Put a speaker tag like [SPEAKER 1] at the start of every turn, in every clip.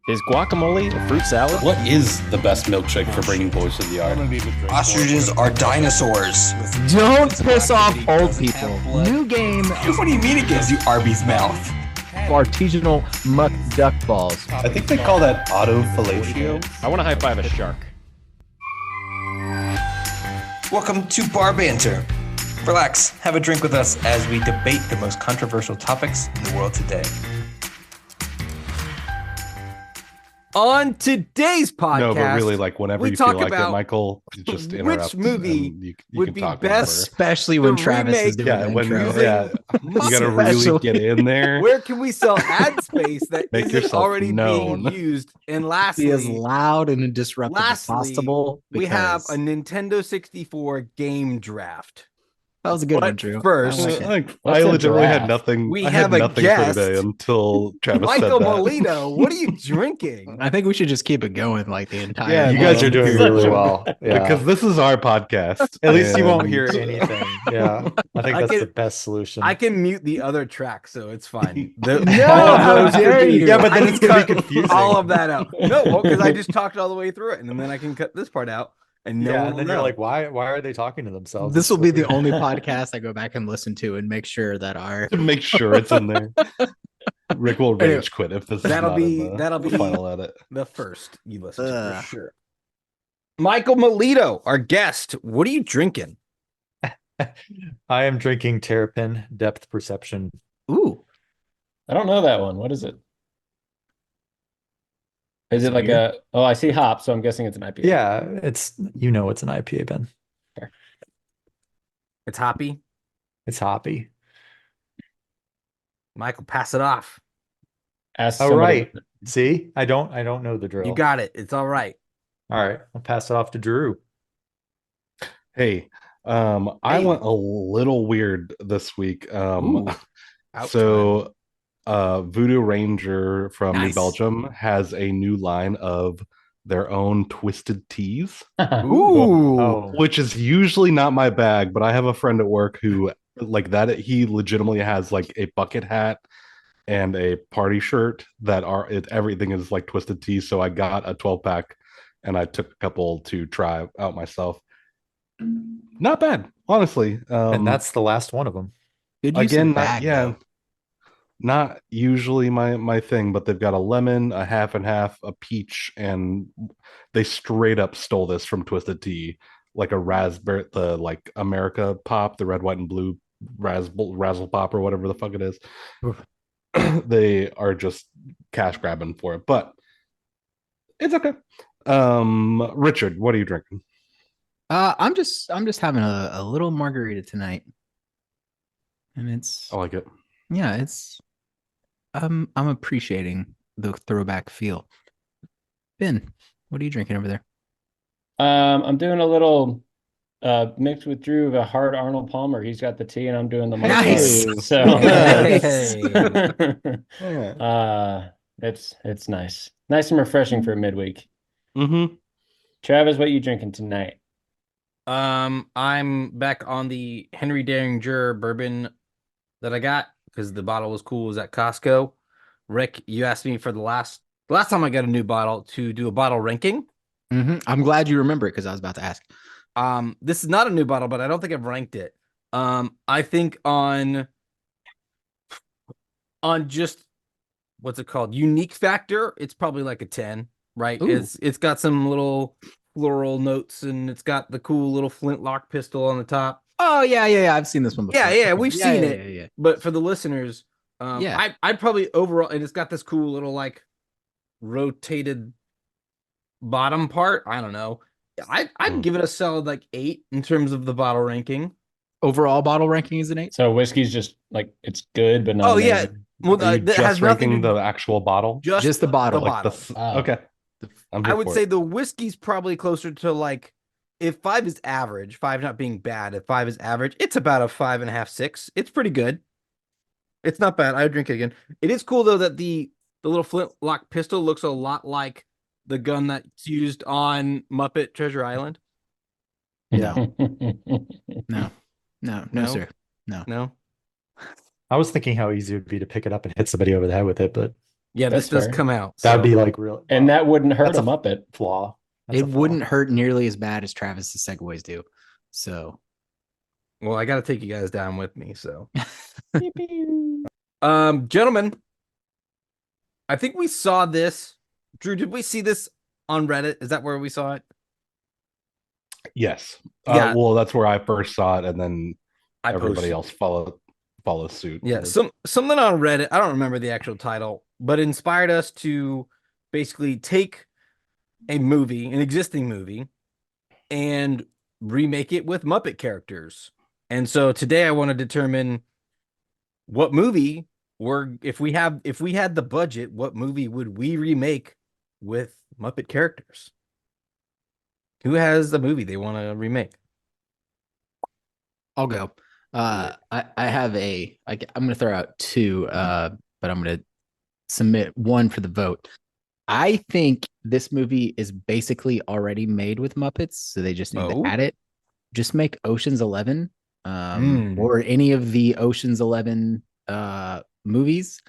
[SPEAKER 1] Is guacamole a fruit salad?
[SPEAKER 2] What is the best milkshake for bringing boys to the yard?
[SPEAKER 3] Ostriches are dinosaurs.
[SPEAKER 4] Don't piss off old people. New game.
[SPEAKER 3] What do you mean it gives you Arby's mouth?
[SPEAKER 4] Artisanal muck duck balls.
[SPEAKER 2] I think they call that autofellatio.
[SPEAKER 1] I want to high five a shark.
[SPEAKER 3] Welcome to Bar Banter. Relax, have a drink with us as we debate the most controversial topics in the world today.
[SPEAKER 4] On today's podcast,
[SPEAKER 2] No, but really, like whenever
[SPEAKER 4] we
[SPEAKER 2] you feel
[SPEAKER 4] talk
[SPEAKER 2] like it,
[SPEAKER 4] about
[SPEAKER 2] Michael, just interrupt.
[SPEAKER 4] which movie
[SPEAKER 2] you
[SPEAKER 4] would
[SPEAKER 2] can
[SPEAKER 4] be
[SPEAKER 2] talk
[SPEAKER 4] best,
[SPEAKER 2] whenever.
[SPEAKER 4] especially when Travis is doing
[SPEAKER 2] Yeah,
[SPEAKER 4] the
[SPEAKER 2] when
[SPEAKER 4] intro.
[SPEAKER 2] you gotta really get in there.
[SPEAKER 4] Where can we sell ad space that
[SPEAKER 2] Make
[SPEAKER 4] isn't
[SPEAKER 2] yourself
[SPEAKER 4] already
[SPEAKER 2] known.
[SPEAKER 4] being used? And
[SPEAKER 5] Be
[SPEAKER 4] lastly,
[SPEAKER 5] as loud and disruptive as possible.
[SPEAKER 4] we have a
[SPEAKER 5] because-
[SPEAKER 4] Nintendo 64 game draft.
[SPEAKER 5] that was a good
[SPEAKER 4] but
[SPEAKER 5] one, Drew.
[SPEAKER 4] first-
[SPEAKER 5] I like it.
[SPEAKER 2] Like,
[SPEAKER 1] What's
[SPEAKER 2] I
[SPEAKER 1] a
[SPEAKER 2] legitimately had
[SPEAKER 1] draft?
[SPEAKER 2] nothing.
[SPEAKER 4] We
[SPEAKER 2] I
[SPEAKER 4] have
[SPEAKER 2] had
[SPEAKER 4] a
[SPEAKER 2] nothing
[SPEAKER 4] guest.
[SPEAKER 2] for today until Travis
[SPEAKER 4] Michael
[SPEAKER 2] said that.
[SPEAKER 4] Molino, what are you drinking?
[SPEAKER 5] I think we should just keep it going like the entire.
[SPEAKER 2] Yeah,
[SPEAKER 6] You
[SPEAKER 2] no,
[SPEAKER 6] guys are doing
[SPEAKER 1] such
[SPEAKER 6] really
[SPEAKER 1] a-
[SPEAKER 6] well. Yeah.
[SPEAKER 2] Because this is our podcast.
[SPEAKER 6] At least you won't
[SPEAKER 2] and-
[SPEAKER 6] hear anything. Yeah. I think
[SPEAKER 4] I
[SPEAKER 6] that's
[SPEAKER 4] can-
[SPEAKER 6] the best solution.
[SPEAKER 4] I can mute the other track, so it's fine.
[SPEAKER 5] No, how dare you?
[SPEAKER 6] Yeah, but then
[SPEAKER 4] I
[SPEAKER 6] it's
[SPEAKER 4] can
[SPEAKER 6] gonna be
[SPEAKER 4] cut
[SPEAKER 6] confusing.
[SPEAKER 4] all of that out. No, because I just talked all the way through it, and then I can cut this part out, and no
[SPEAKER 6] yeah,
[SPEAKER 4] one
[SPEAKER 6] and
[SPEAKER 4] will
[SPEAKER 6] then
[SPEAKER 4] know.
[SPEAKER 6] you're like, why are they talking to themselves?
[SPEAKER 5] This
[SPEAKER 6] It's
[SPEAKER 5] will
[SPEAKER 6] so
[SPEAKER 5] be the
[SPEAKER 6] weird.
[SPEAKER 5] only podcast I go back and listen to and make sure that our
[SPEAKER 2] to make sure it's in there. Rick will rage
[SPEAKER 5] Anyway,
[SPEAKER 2] quit if this
[SPEAKER 4] that'll
[SPEAKER 2] is not
[SPEAKER 4] be-
[SPEAKER 2] in the
[SPEAKER 4] that'll be-
[SPEAKER 2] final edit.
[SPEAKER 4] the first you listen to
[SPEAKER 5] Ugh.
[SPEAKER 4] for sure. Michael Molito, our guest. What are you drinking?
[SPEAKER 6] I am drinking Terrapin Depth Perception.
[SPEAKER 4] Ooh,
[SPEAKER 1] I don't know that one. What is it? Is it like
[SPEAKER 5] weird.
[SPEAKER 1] oh, I see hop, so I'm guessing it's an IPA.
[SPEAKER 6] Yeah, it's it's an IPA, Ben.
[SPEAKER 4] it's hoppy.
[SPEAKER 6] It's hoppy.
[SPEAKER 4] Michael, pass it off.
[SPEAKER 1] Ask
[SPEAKER 6] All
[SPEAKER 1] somebody-
[SPEAKER 6] right. See, I don't know the drill.
[SPEAKER 4] You got it. It's all right.
[SPEAKER 6] All right, I'll pass it off to Drew.
[SPEAKER 2] Hey, I
[SPEAKER 4] Hey.
[SPEAKER 2] went a little weird this week.
[SPEAKER 4] Ooh. Ouch,
[SPEAKER 2] So Voodoo Ranger from New
[SPEAKER 4] Nice.
[SPEAKER 2] Belgium has a new line of their own twisted teas,
[SPEAKER 4] Ooh.
[SPEAKER 6] Oh,
[SPEAKER 2] which is usually not my bag, but I have a friend at work who like that he legitimately has like a bucket hat and a party shirt that everything is like twisted tea. So I got a 12-pack and I took a couple to try out myself. Not bad, honestly.
[SPEAKER 6] and that's the last one of them.
[SPEAKER 5] good use
[SPEAKER 2] again,
[SPEAKER 5] of bag, though.
[SPEAKER 2] not usually my thing, but they've got a lemon, a half and half, a peach, and they straight up stole this from Twisted Tea, like a raspberry, the like America pop, the red, white, and blue razzle pop or whatever the fuck it is. They are just cash grabbing for it, but it's okay. Richard, what are you drinking?
[SPEAKER 5] I'm just having a little margarita tonight, and it's
[SPEAKER 2] I like it.
[SPEAKER 5] yeah, it's I'm appreciating the throwback feel. Ben, what are you drinking over there?
[SPEAKER 1] I'm doing a little mixed with Drew of a hard Arnold Palmer. He's got the tea, and I'm doing the
[SPEAKER 5] Nice.
[SPEAKER 1] martini. So
[SPEAKER 2] Yeah.
[SPEAKER 1] it's nice and refreshing for midweek.
[SPEAKER 2] Mm-hmm.
[SPEAKER 1] Travis, what are you drinking tonight?
[SPEAKER 4] I'm back on the Henry Derringer bourbon that I got because the bottle was cool. It was at Costco. Rick, you asked me for the last time I got a new bottle to do a bottle ranking.
[SPEAKER 5] I'm glad you remember it because I was about to ask.
[SPEAKER 4] This is not a new bottle, but I don't think I've ranked it. I think on just what's it called? Unique factor, it's probably like a 10, right?
[SPEAKER 5] Ooh.
[SPEAKER 4] It's got some little floral notes and it's got the cool little flintlock pistol on the top.
[SPEAKER 5] Oh yeah. I've seen this one before.
[SPEAKER 4] Yeah, we've seen it.
[SPEAKER 5] Yeah.
[SPEAKER 4] But for the listeners,
[SPEAKER 5] Yeah.
[SPEAKER 4] I'd probably overall, and it's got this cool little like rotated bottom part. I don't know. I'd give it a solid like 8 in terms of the bottle ranking.
[SPEAKER 5] Overall bottle ranking is an 8.
[SPEAKER 1] So whiskey's just like it's good, but not
[SPEAKER 4] Oh yeah,
[SPEAKER 1] amazing.
[SPEAKER 4] well
[SPEAKER 2] Are you
[SPEAKER 4] that
[SPEAKER 2] just
[SPEAKER 4] has nothing
[SPEAKER 2] ranking
[SPEAKER 4] to
[SPEAKER 2] the actual bottle?
[SPEAKER 5] Just the bottle.
[SPEAKER 4] the
[SPEAKER 2] Like
[SPEAKER 4] bottle.
[SPEAKER 1] Wow.
[SPEAKER 2] Okay. I'm
[SPEAKER 4] I
[SPEAKER 2] here
[SPEAKER 4] would
[SPEAKER 2] for
[SPEAKER 4] say
[SPEAKER 2] it.
[SPEAKER 4] the whiskey's probably closer to like if 5 is average, 5 not being bad. If 5 is average, it's about a 5.5, 6. It's pretty good. It's not bad. I would drink it again. It is cool though that the little flintlock pistol looks a lot like the gun that's used on Muppet Treasure Island.
[SPEAKER 5] No. No,
[SPEAKER 4] No?
[SPEAKER 5] sir.
[SPEAKER 4] No,
[SPEAKER 6] I was thinking how easy it would be to pick it up and hit somebody over the head with it, but
[SPEAKER 4] Yeah,
[SPEAKER 1] That's
[SPEAKER 4] this does
[SPEAKER 1] fair.
[SPEAKER 4] come out.
[SPEAKER 6] That'd
[SPEAKER 4] so-
[SPEAKER 6] be like real.
[SPEAKER 1] And that wouldn't hurt
[SPEAKER 6] That's
[SPEAKER 1] a
[SPEAKER 6] a
[SPEAKER 1] Muppet.
[SPEAKER 6] flaw. That's
[SPEAKER 5] It
[SPEAKER 6] a flaw.
[SPEAKER 5] wouldn't hurt nearly as bad as Travis's segues do. So
[SPEAKER 4] Well, I got to take you guys down with me. So,
[SPEAKER 1] Pew, pew.
[SPEAKER 4] gentlemen, I think we saw this. Drew, did we see this on Reddit? Is that where we saw it?
[SPEAKER 2] Yes.
[SPEAKER 4] Yeah.
[SPEAKER 2] Well, that's where I first saw it, and then
[SPEAKER 4] I
[SPEAKER 2] everybody
[SPEAKER 4] posted.
[SPEAKER 2] else follow suit.
[SPEAKER 4] Yeah, something on Reddit. I don't remember the actual title, but it inspired us to basically take a movie, an existing movie, and remake it with Muppet characters. And so today I want to determine what movie if we had the budget, what movie would we remake with Muppet characters? Who has the movie they want to remake?
[SPEAKER 5] I'll go. I have I'm going to throw out two, but I'm going to submit one for the vote. I think this movie is basically already made with Muppets, so they just need to add it. Just make Ocean's 11, or any of the Ocean's 11 movies.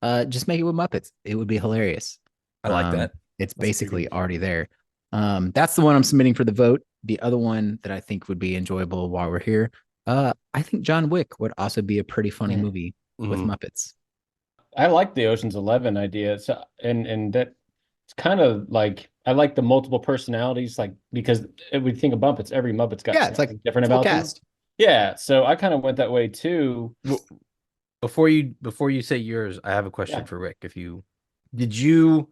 [SPEAKER 5] Just make it with Muppets. It would be hilarious.
[SPEAKER 4] I like that.
[SPEAKER 5] It's basically already there. That's the one I'm submitting for the vote. The other one that I think would be enjoyable while we're here, I think John Wick would also be a pretty funny movie with Muppets.
[SPEAKER 1] I like the Ocean's 11 idea. So, and that it's kind of like I like the multiple personalities, like because we think of Muppets, every Muppet's got
[SPEAKER 5] Yeah, it's like
[SPEAKER 1] different about them.
[SPEAKER 5] cast.
[SPEAKER 1] Yeah, so I kind of went that way too.
[SPEAKER 4] Before you say yours, I have a question for Rick. Did you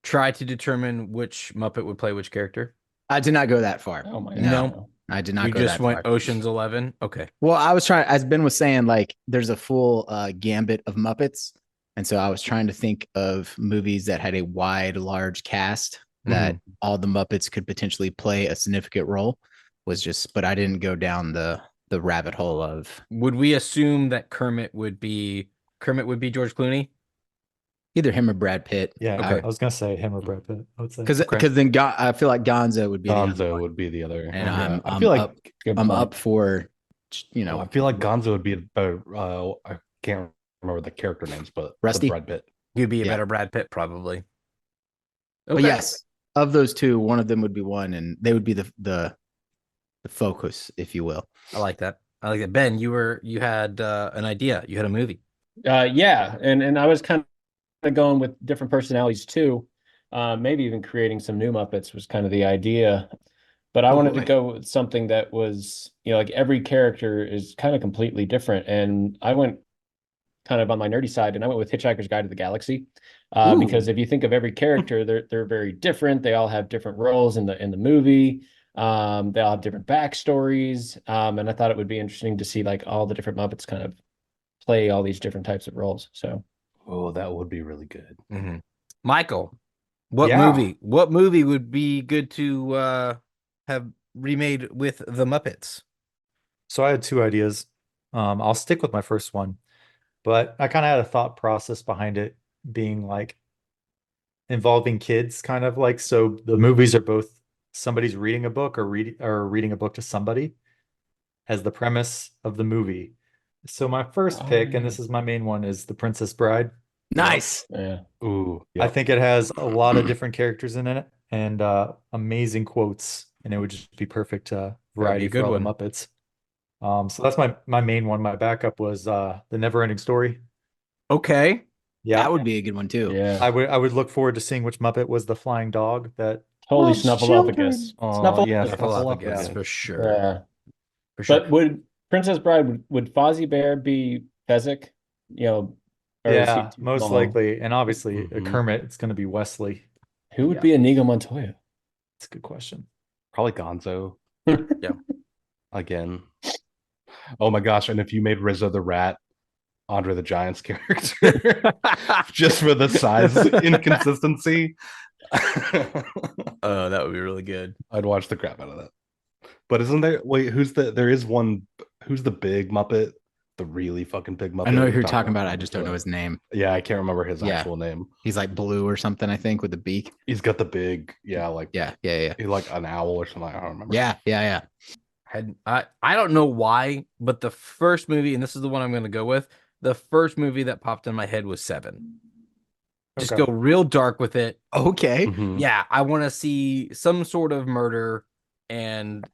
[SPEAKER 4] try to determine which Muppet would play which character?
[SPEAKER 5] I did not go that far.
[SPEAKER 1] Oh my God.
[SPEAKER 4] No.
[SPEAKER 5] I did not
[SPEAKER 4] You
[SPEAKER 5] go
[SPEAKER 4] just
[SPEAKER 5] that
[SPEAKER 4] went
[SPEAKER 5] far.
[SPEAKER 4] Ocean's 11. Okay.
[SPEAKER 5] Well, I was trying, as Ben was saying, like there's a full gambit of Muppets. And so I was trying to think of movies that had a wide, large cast that all the Muppets could potentially play a significant role. But I didn't go down the rabbit hole of.
[SPEAKER 4] Would we assume that Kermit would be George Clooney?
[SPEAKER 5] Either him or Brad Pitt.
[SPEAKER 6] Yeah,
[SPEAKER 4] Okay.
[SPEAKER 6] I was gonna say him or Brad Pitt. I would say
[SPEAKER 5] Because then I feel like Gonzo would be
[SPEAKER 2] Would be the other.
[SPEAKER 5] and
[SPEAKER 2] Yeah.
[SPEAKER 5] I'm
[SPEAKER 2] I feel like
[SPEAKER 5] I'm up for
[SPEAKER 2] I feel like Gonzo would be a better. I can't remember the character names, but
[SPEAKER 5] Rusty?
[SPEAKER 2] Brad Pitt.
[SPEAKER 4] You'd be a better Brad Pitt, probably.
[SPEAKER 5] But yes, of those two, one of them would be one, and they would be the focus, if you will.
[SPEAKER 4] I like that. Ben, you had an idea. You had a movie.
[SPEAKER 1] Yeah, and I was kind of going with different personalities too. Maybe even creating some new Muppets was kind of the idea. But I wanted to go with something that was, like every character is kind of completely different. And I went kind of on my nerdy side, and I went with Hitchhiker's Guide to the Galaxy. Because if you think of every character, they're very different. They all have different roles in the movie. They all have different backstories. And I thought it would be interesting to see like all the different Muppets kind of play all these different types of roles. So
[SPEAKER 2] that would be really good.
[SPEAKER 4] Michael, what movie would be good to have remade with the Muppets?
[SPEAKER 6] So I had two ideas. I'll stick with my first one, but I kind of had a thought process behind it being like involving kids, kind of like, so the movies are both somebody's reading a book or reading a book to somebody as the premise of the movie. So my first pick, and this is my main one, is The Princess Bride.
[SPEAKER 5] Nice.
[SPEAKER 1] Yeah.
[SPEAKER 2] Ooh,
[SPEAKER 6] I think it has a lot of different characters in it and amazing quotes, and it would just be perfect variety for all the Muppets. So that's my main one. My backup was The Never-Ending Story.
[SPEAKER 4] Okay.
[SPEAKER 6] Yeah,
[SPEAKER 5] that would be a good one too.
[SPEAKER 1] Yeah.
[SPEAKER 6] I would look forward to seeing which Muppet was the flying dog that
[SPEAKER 1] Totally Snuffleupagus.
[SPEAKER 4] Snuffleupagus for sure.
[SPEAKER 1] Yeah.
[SPEAKER 4] For sure.
[SPEAKER 1] But would Princess Bride, would Fozzie Bear be Fezzik? Or is he
[SPEAKER 6] yeah,
[SPEAKER 1] too
[SPEAKER 6] most
[SPEAKER 1] small?
[SPEAKER 6] likely, and obviously Kermit, it's going to be Wesley.
[SPEAKER 1] Who would be Inigo Montoya?
[SPEAKER 6] That's a good question.
[SPEAKER 2] Probably Gonzo.
[SPEAKER 4] Yeah.
[SPEAKER 2] Again. Oh my gosh! And if you made Rizzo the Rat Andre the Giant's character, just for the size inconsistency,
[SPEAKER 4] Oh, that would be really good.
[SPEAKER 2] I'd watch the crap out of that. But isn't there? Wait, there is one. Who's the big Muppet? The really fucking big Muppet.
[SPEAKER 5] I know who you're talking about. I just don't know his name.
[SPEAKER 2] Yeah, I can't remember his actual name.
[SPEAKER 5] He's like blue or something, I think, with a beak.
[SPEAKER 2] He's got the big,
[SPEAKER 5] He's
[SPEAKER 2] like an owl or something. I don't remember.
[SPEAKER 5] Yeah.
[SPEAKER 4] I don't know why, but the first movie, and this is the one I'm going to go with, the first movie that popped in my head was Seven. Just
[SPEAKER 6] Okay.
[SPEAKER 4] go real dark with it.
[SPEAKER 5] Okay.
[SPEAKER 2] Mhm.
[SPEAKER 4] Yeah, I want to see some sort of murder and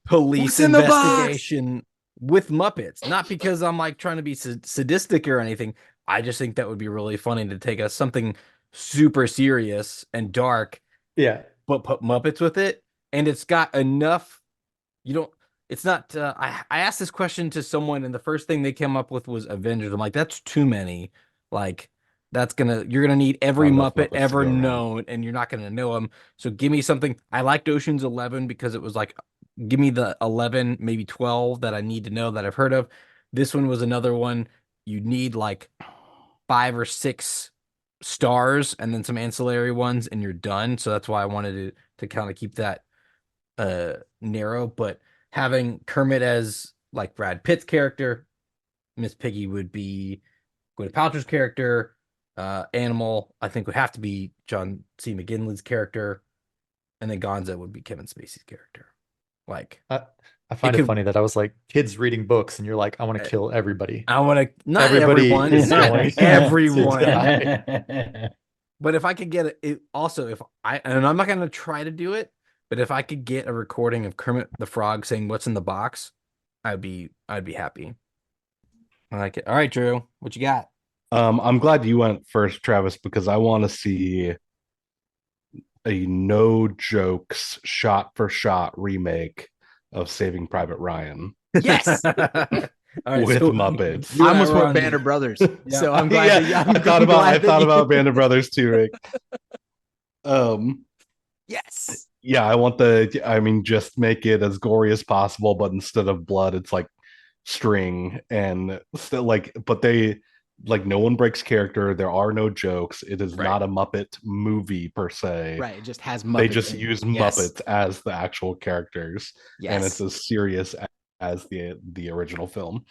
[SPEAKER 4] police
[SPEAKER 5] What's in the box?
[SPEAKER 4] investigation with Muppets. Not because I'm like trying to be sadistic or anything. I just think that would be really funny to take us something super serious and dark,
[SPEAKER 6] Yeah.
[SPEAKER 4] but put Muppets with it. And it's got enough. You don't. It's not. I asked this question to someone, and the first thing they came up with was Avengers. I'm like, that's too many. Like, you're gonna need every
[SPEAKER 2] Not enough
[SPEAKER 4] Muppet
[SPEAKER 2] Muppets to
[SPEAKER 4] ever
[SPEAKER 2] go around.
[SPEAKER 4] known, and you're not gonna know them. So give me something. I liked Ocean's 11 because it was like, give me the 11, maybe 12 that I need to know that I've heard of. This one was another one. You need like 5 or 6 stars, and then some ancillary ones, and you're done. So that's why I wanted to kind of keep that narrow, but having Kermit as like Brad Pitt's character, Miss Piggy would be Gwyneth Paltrow's character, Animal I think would have to be John C. McGinley's character, and then Gonzo would be Kevin Spacey's character. Like
[SPEAKER 6] I find
[SPEAKER 4] It
[SPEAKER 6] it
[SPEAKER 4] could-
[SPEAKER 6] funny that I was like kids reading books, and you're like, I want to kill everybody.
[SPEAKER 4] I want to not
[SPEAKER 6] Everybody
[SPEAKER 4] everyone,
[SPEAKER 6] is
[SPEAKER 4] not
[SPEAKER 6] going to
[SPEAKER 4] everyone.
[SPEAKER 6] die.
[SPEAKER 4] But if I could get it, also if I and I'm not gonna try to do it, but if I could get a recording of Kermit the Frog saying what's in the box, I'd be happy. I like it. All right, Drew, what you got?
[SPEAKER 2] I'm glad you went first, Travis, because I want to see a no jokes shot for shot remake of Saving Private Ryan
[SPEAKER 5] Yes.
[SPEAKER 4] All right,
[SPEAKER 2] with
[SPEAKER 4] so
[SPEAKER 2] Muppets.
[SPEAKER 4] you
[SPEAKER 5] I
[SPEAKER 4] and
[SPEAKER 5] almost
[SPEAKER 4] were
[SPEAKER 5] went
[SPEAKER 4] on-
[SPEAKER 5] Banter Brothers.
[SPEAKER 4] Yeah.
[SPEAKER 5] So I'm glad that
[SPEAKER 2] Yeah,
[SPEAKER 5] I'm
[SPEAKER 2] I thought
[SPEAKER 5] glad that you-
[SPEAKER 2] about Band of Brothers too, Rick.
[SPEAKER 5] Yes.
[SPEAKER 2] Yeah, just make it as gory as possible, but instead of blood, it's like string and still but they no one breaks character. There are no jokes. It is
[SPEAKER 4] Right.
[SPEAKER 2] not a Muppet movie per se.
[SPEAKER 5] Right. It just has Muppets.
[SPEAKER 2] They just
[SPEAKER 5] in it.
[SPEAKER 2] use
[SPEAKER 5] Yes.
[SPEAKER 2] Muppets as the actual characters, and it's
[SPEAKER 5] Yes.
[SPEAKER 2] as serious as the original film.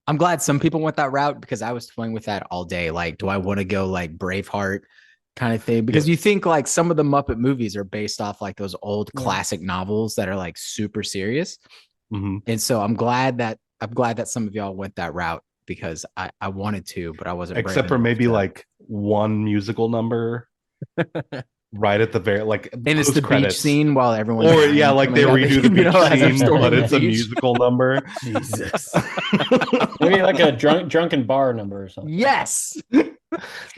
[SPEAKER 5] I'm glad some people went that route because I was toying with that all day. Like, do I want to go like Braveheart kind of thing? Because
[SPEAKER 2] Yeah.
[SPEAKER 5] you think like some of the Muppet movies are based off like those old
[SPEAKER 4] Yeah.
[SPEAKER 5] classic novels that are like super serious.
[SPEAKER 2] Mhm.
[SPEAKER 5] And so I'm glad that some of y'all went that route because I wanted to, but I wasn't brave
[SPEAKER 2] Except for
[SPEAKER 5] enough
[SPEAKER 2] maybe
[SPEAKER 5] to.
[SPEAKER 2] like one musical number right at the very
[SPEAKER 5] And it's the beach
[SPEAKER 2] post-credits.
[SPEAKER 5] scene while everyone's
[SPEAKER 2] Or
[SPEAKER 5] dying
[SPEAKER 2] yeah, like they
[SPEAKER 5] coming out
[SPEAKER 2] redo the beach
[SPEAKER 5] as they're
[SPEAKER 2] scene,
[SPEAKER 5] storming
[SPEAKER 2] but
[SPEAKER 5] the
[SPEAKER 2] it's a
[SPEAKER 5] beach.
[SPEAKER 2] musical number.
[SPEAKER 4] Jesus.
[SPEAKER 1] Maybe like a drunken bar number or something.
[SPEAKER 5] Yes.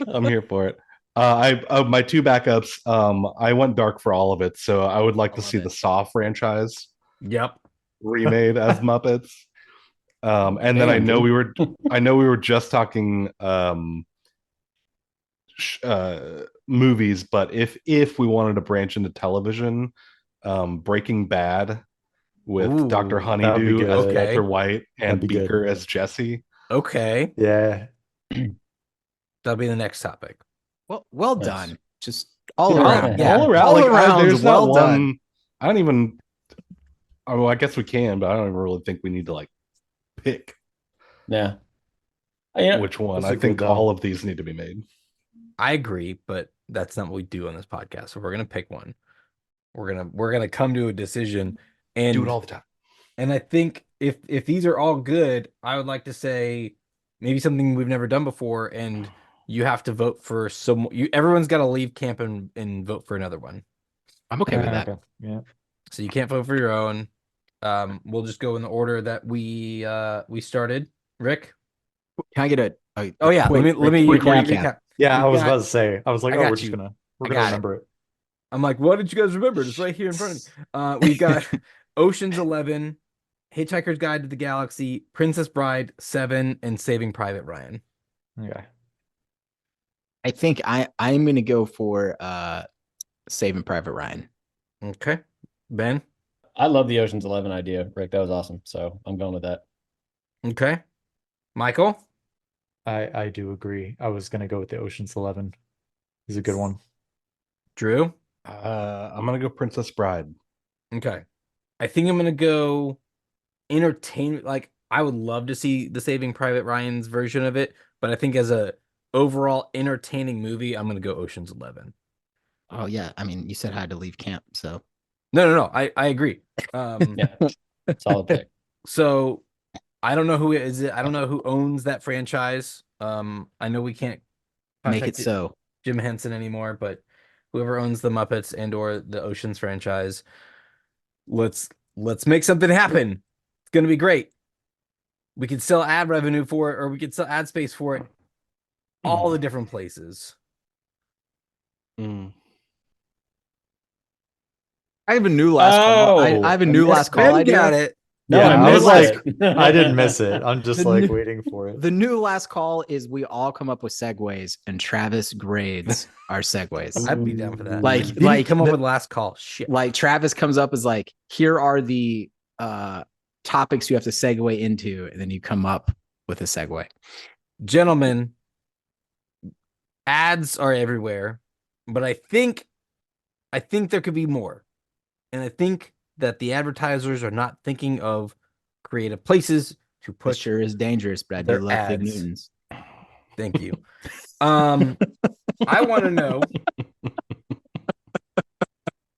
[SPEAKER 2] I'm here for it. My two backups. I went dark for all of it, so I would like to
[SPEAKER 5] love
[SPEAKER 2] see
[SPEAKER 5] it.
[SPEAKER 2] the Saw franchise
[SPEAKER 4] Yep.
[SPEAKER 2] remade as Muppets. And then I know we were just talking movies, but if we wanted to branch into television, Breaking Bad with
[SPEAKER 4] Ooh,
[SPEAKER 2] Dr.
[SPEAKER 6] that'd be
[SPEAKER 2] Honeydew as
[SPEAKER 6] good.
[SPEAKER 4] Okay.
[SPEAKER 2] Walter White and
[SPEAKER 6] That'd be good.
[SPEAKER 2] Beaker as Jesse.
[SPEAKER 4] Okay.
[SPEAKER 6] Yeah.
[SPEAKER 4] That'll be the next topic.
[SPEAKER 5] Well
[SPEAKER 1] Nice.
[SPEAKER 5] done. Just all
[SPEAKER 1] Yeah.
[SPEAKER 5] around.
[SPEAKER 4] Yeah.
[SPEAKER 2] All around,
[SPEAKER 5] All
[SPEAKER 2] like,
[SPEAKER 5] around,
[SPEAKER 2] there's
[SPEAKER 5] well
[SPEAKER 2] not
[SPEAKER 5] done.
[SPEAKER 2] one. I don't even. Oh, I guess we can, but I don't even really think we need to like pick
[SPEAKER 1] Yeah. Yeah.
[SPEAKER 2] which one.
[SPEAKER 6] Those
[SPEAKER 2] I
[SPEAKER 6] are
[SPEAKER 2] think
[SPEAKER 6] good, though.
[SPEAKER 2] all of these need to be made.
[SPEAKER 4] I agree, but that's not what we do on this podcast. So we're gonna pick one. We're gonna come to a decision and
[SPEAKER 2] Do it all the time.
[SPEAKER 4] And I think if these are all good, I would like to say maybe something we've never done before, and you have to vote for some. Everyone's got to leave camp and vote for another one.
[SPEAKER 5] I'm okay with that.
[SPEAKER 6] Okay. Yeah.
[SPEAKER 4] So you can't vote for your own. We'll just go in the order that we started. Rick.
[SPEAKER 5] Can I get a
[SPEAKER 4] Oh yeah,
[SPEAKER 5] quick,
[SPEAKER 4] let me
[SPEAKER 5] quick
[SPEAKER 4] recap.
[SPEAKER 5] recap?
[SPEAKER 6] Yeah,
[SPEAKER 4] We
[SPEAKER 6] I was
[SPEAKER 4] got-
[SPEAKER 6] about to say. I was like,
[SPEAKER 4] I
[SPEAKER 6] oh,
[SPEAKER 4] got
[SPEAKER 6] we're just
[SPEAKER 4] you.
[SPEAKER 6] gonna
[SPEAKER 4] I
[SPEAKER 6] gonna
[SPEAKER 4] got it.
[SPEAKER 6] remember it.
[SPEAKER 4] I'm like, what did you guys remember? It's right here in front of me. We've got Ocean's 11, Hitchhiker's Guide to the Galaxy, Princess Bride, 7, and Saving Private Ryan.
[SPEAKER 6] Okay.
[SPEAKER 5] I think I'm gonna go for Saving Private Ryan.
[SPEAKER 4] Okay, Ben.
[SPEAKER 1] I love the Ocean's 11 idea, Rick. That was awesome. So I'm going with that.
[SPEAKER 4] Okay, Michael.
[SPEAKER 6] I do agree. I was gonna go with the Ocean's 11. He's a good one.
[SPEAKER 4] Drew.
[SPEAKER 2] I'm gonna go Princess Bride.
[SPEAKER 4] Okay, I think I'm gonna go entertainment. Like, I would love to see the Saving Private Ryan's version of it, but I think as a overall entertaining movie, I'm gonna go Ocean's 11.
[SPEAKER 5] Oh yeah, I mean, you said I had to leave camp, so
[SPEAKER 4] No. I agree.
[SPEAKER 1] Yeah. Solid pick.
[SPEAKER 4] So I don't know who is it. I don't know who owns that franchise. I know we can't
[SPEAKER 5] Make it
[SPEAKER 4] contact
[SPEAKER 5] so.
[SPEAKER 4] Jim Henson anymore, but whoever owns the Muppets and or the Oceans franchise, let's make something happen. It's gonna be great. We could sell ad revenue for it, or we could sell ad space for it. All the different places.
[SPEAKER 2] Mm.
[SPEAKER 5] I have a new last call. I have a new last call idea.
[SPEAKER 4] Got it.
[SPEAKER 1] No,
[SPEAKER 6] Yeah,
[SPEAKER 1] I
[SPEAKER 6] I was
[SPEAKER 1] missed
[SPEAKER 6] like,
[SPEAKER 1] it.
[SPEAKER 6] I didn't miss it. I'm just
[SPEAKER 5] The
[SPEAKER 6] like
[SPEAKER 5] new-
[SPEAKER 6] waiting for it.
[SPEAKER 5] The new last call is we all come up with segues and Travis grades our segues.
[SPEAKER 4] I'd be down for that.
[SPEAKER 5] Like-
[SPEAKER 4] Didn't
[SPEAKER 5] like
[SPEAKER 4] come up
[SPEAKER 5] the-
[SPEAKER 4] with last call. Shit.
[SPEAKER 5] Like Travis comes up as like, here are the topics you have to segue into, and then you come up with a segue.
[SPEAKER 4] Gentlemen, ads are everywhere, but I think there could be more. And I think that the advertisers are not thinking of creative places to
[SPEAKER 5] It
[SPEAKER 4] put
[SPEAKER 5] sure is dangerous, but I do
[SPEAKER 4] their
[SPEAKER 5] love Fig
[SPEAKER 4] ads.
[SPEAKER 5] Newtons.
[SPEAKER 4] Thank you. I want to know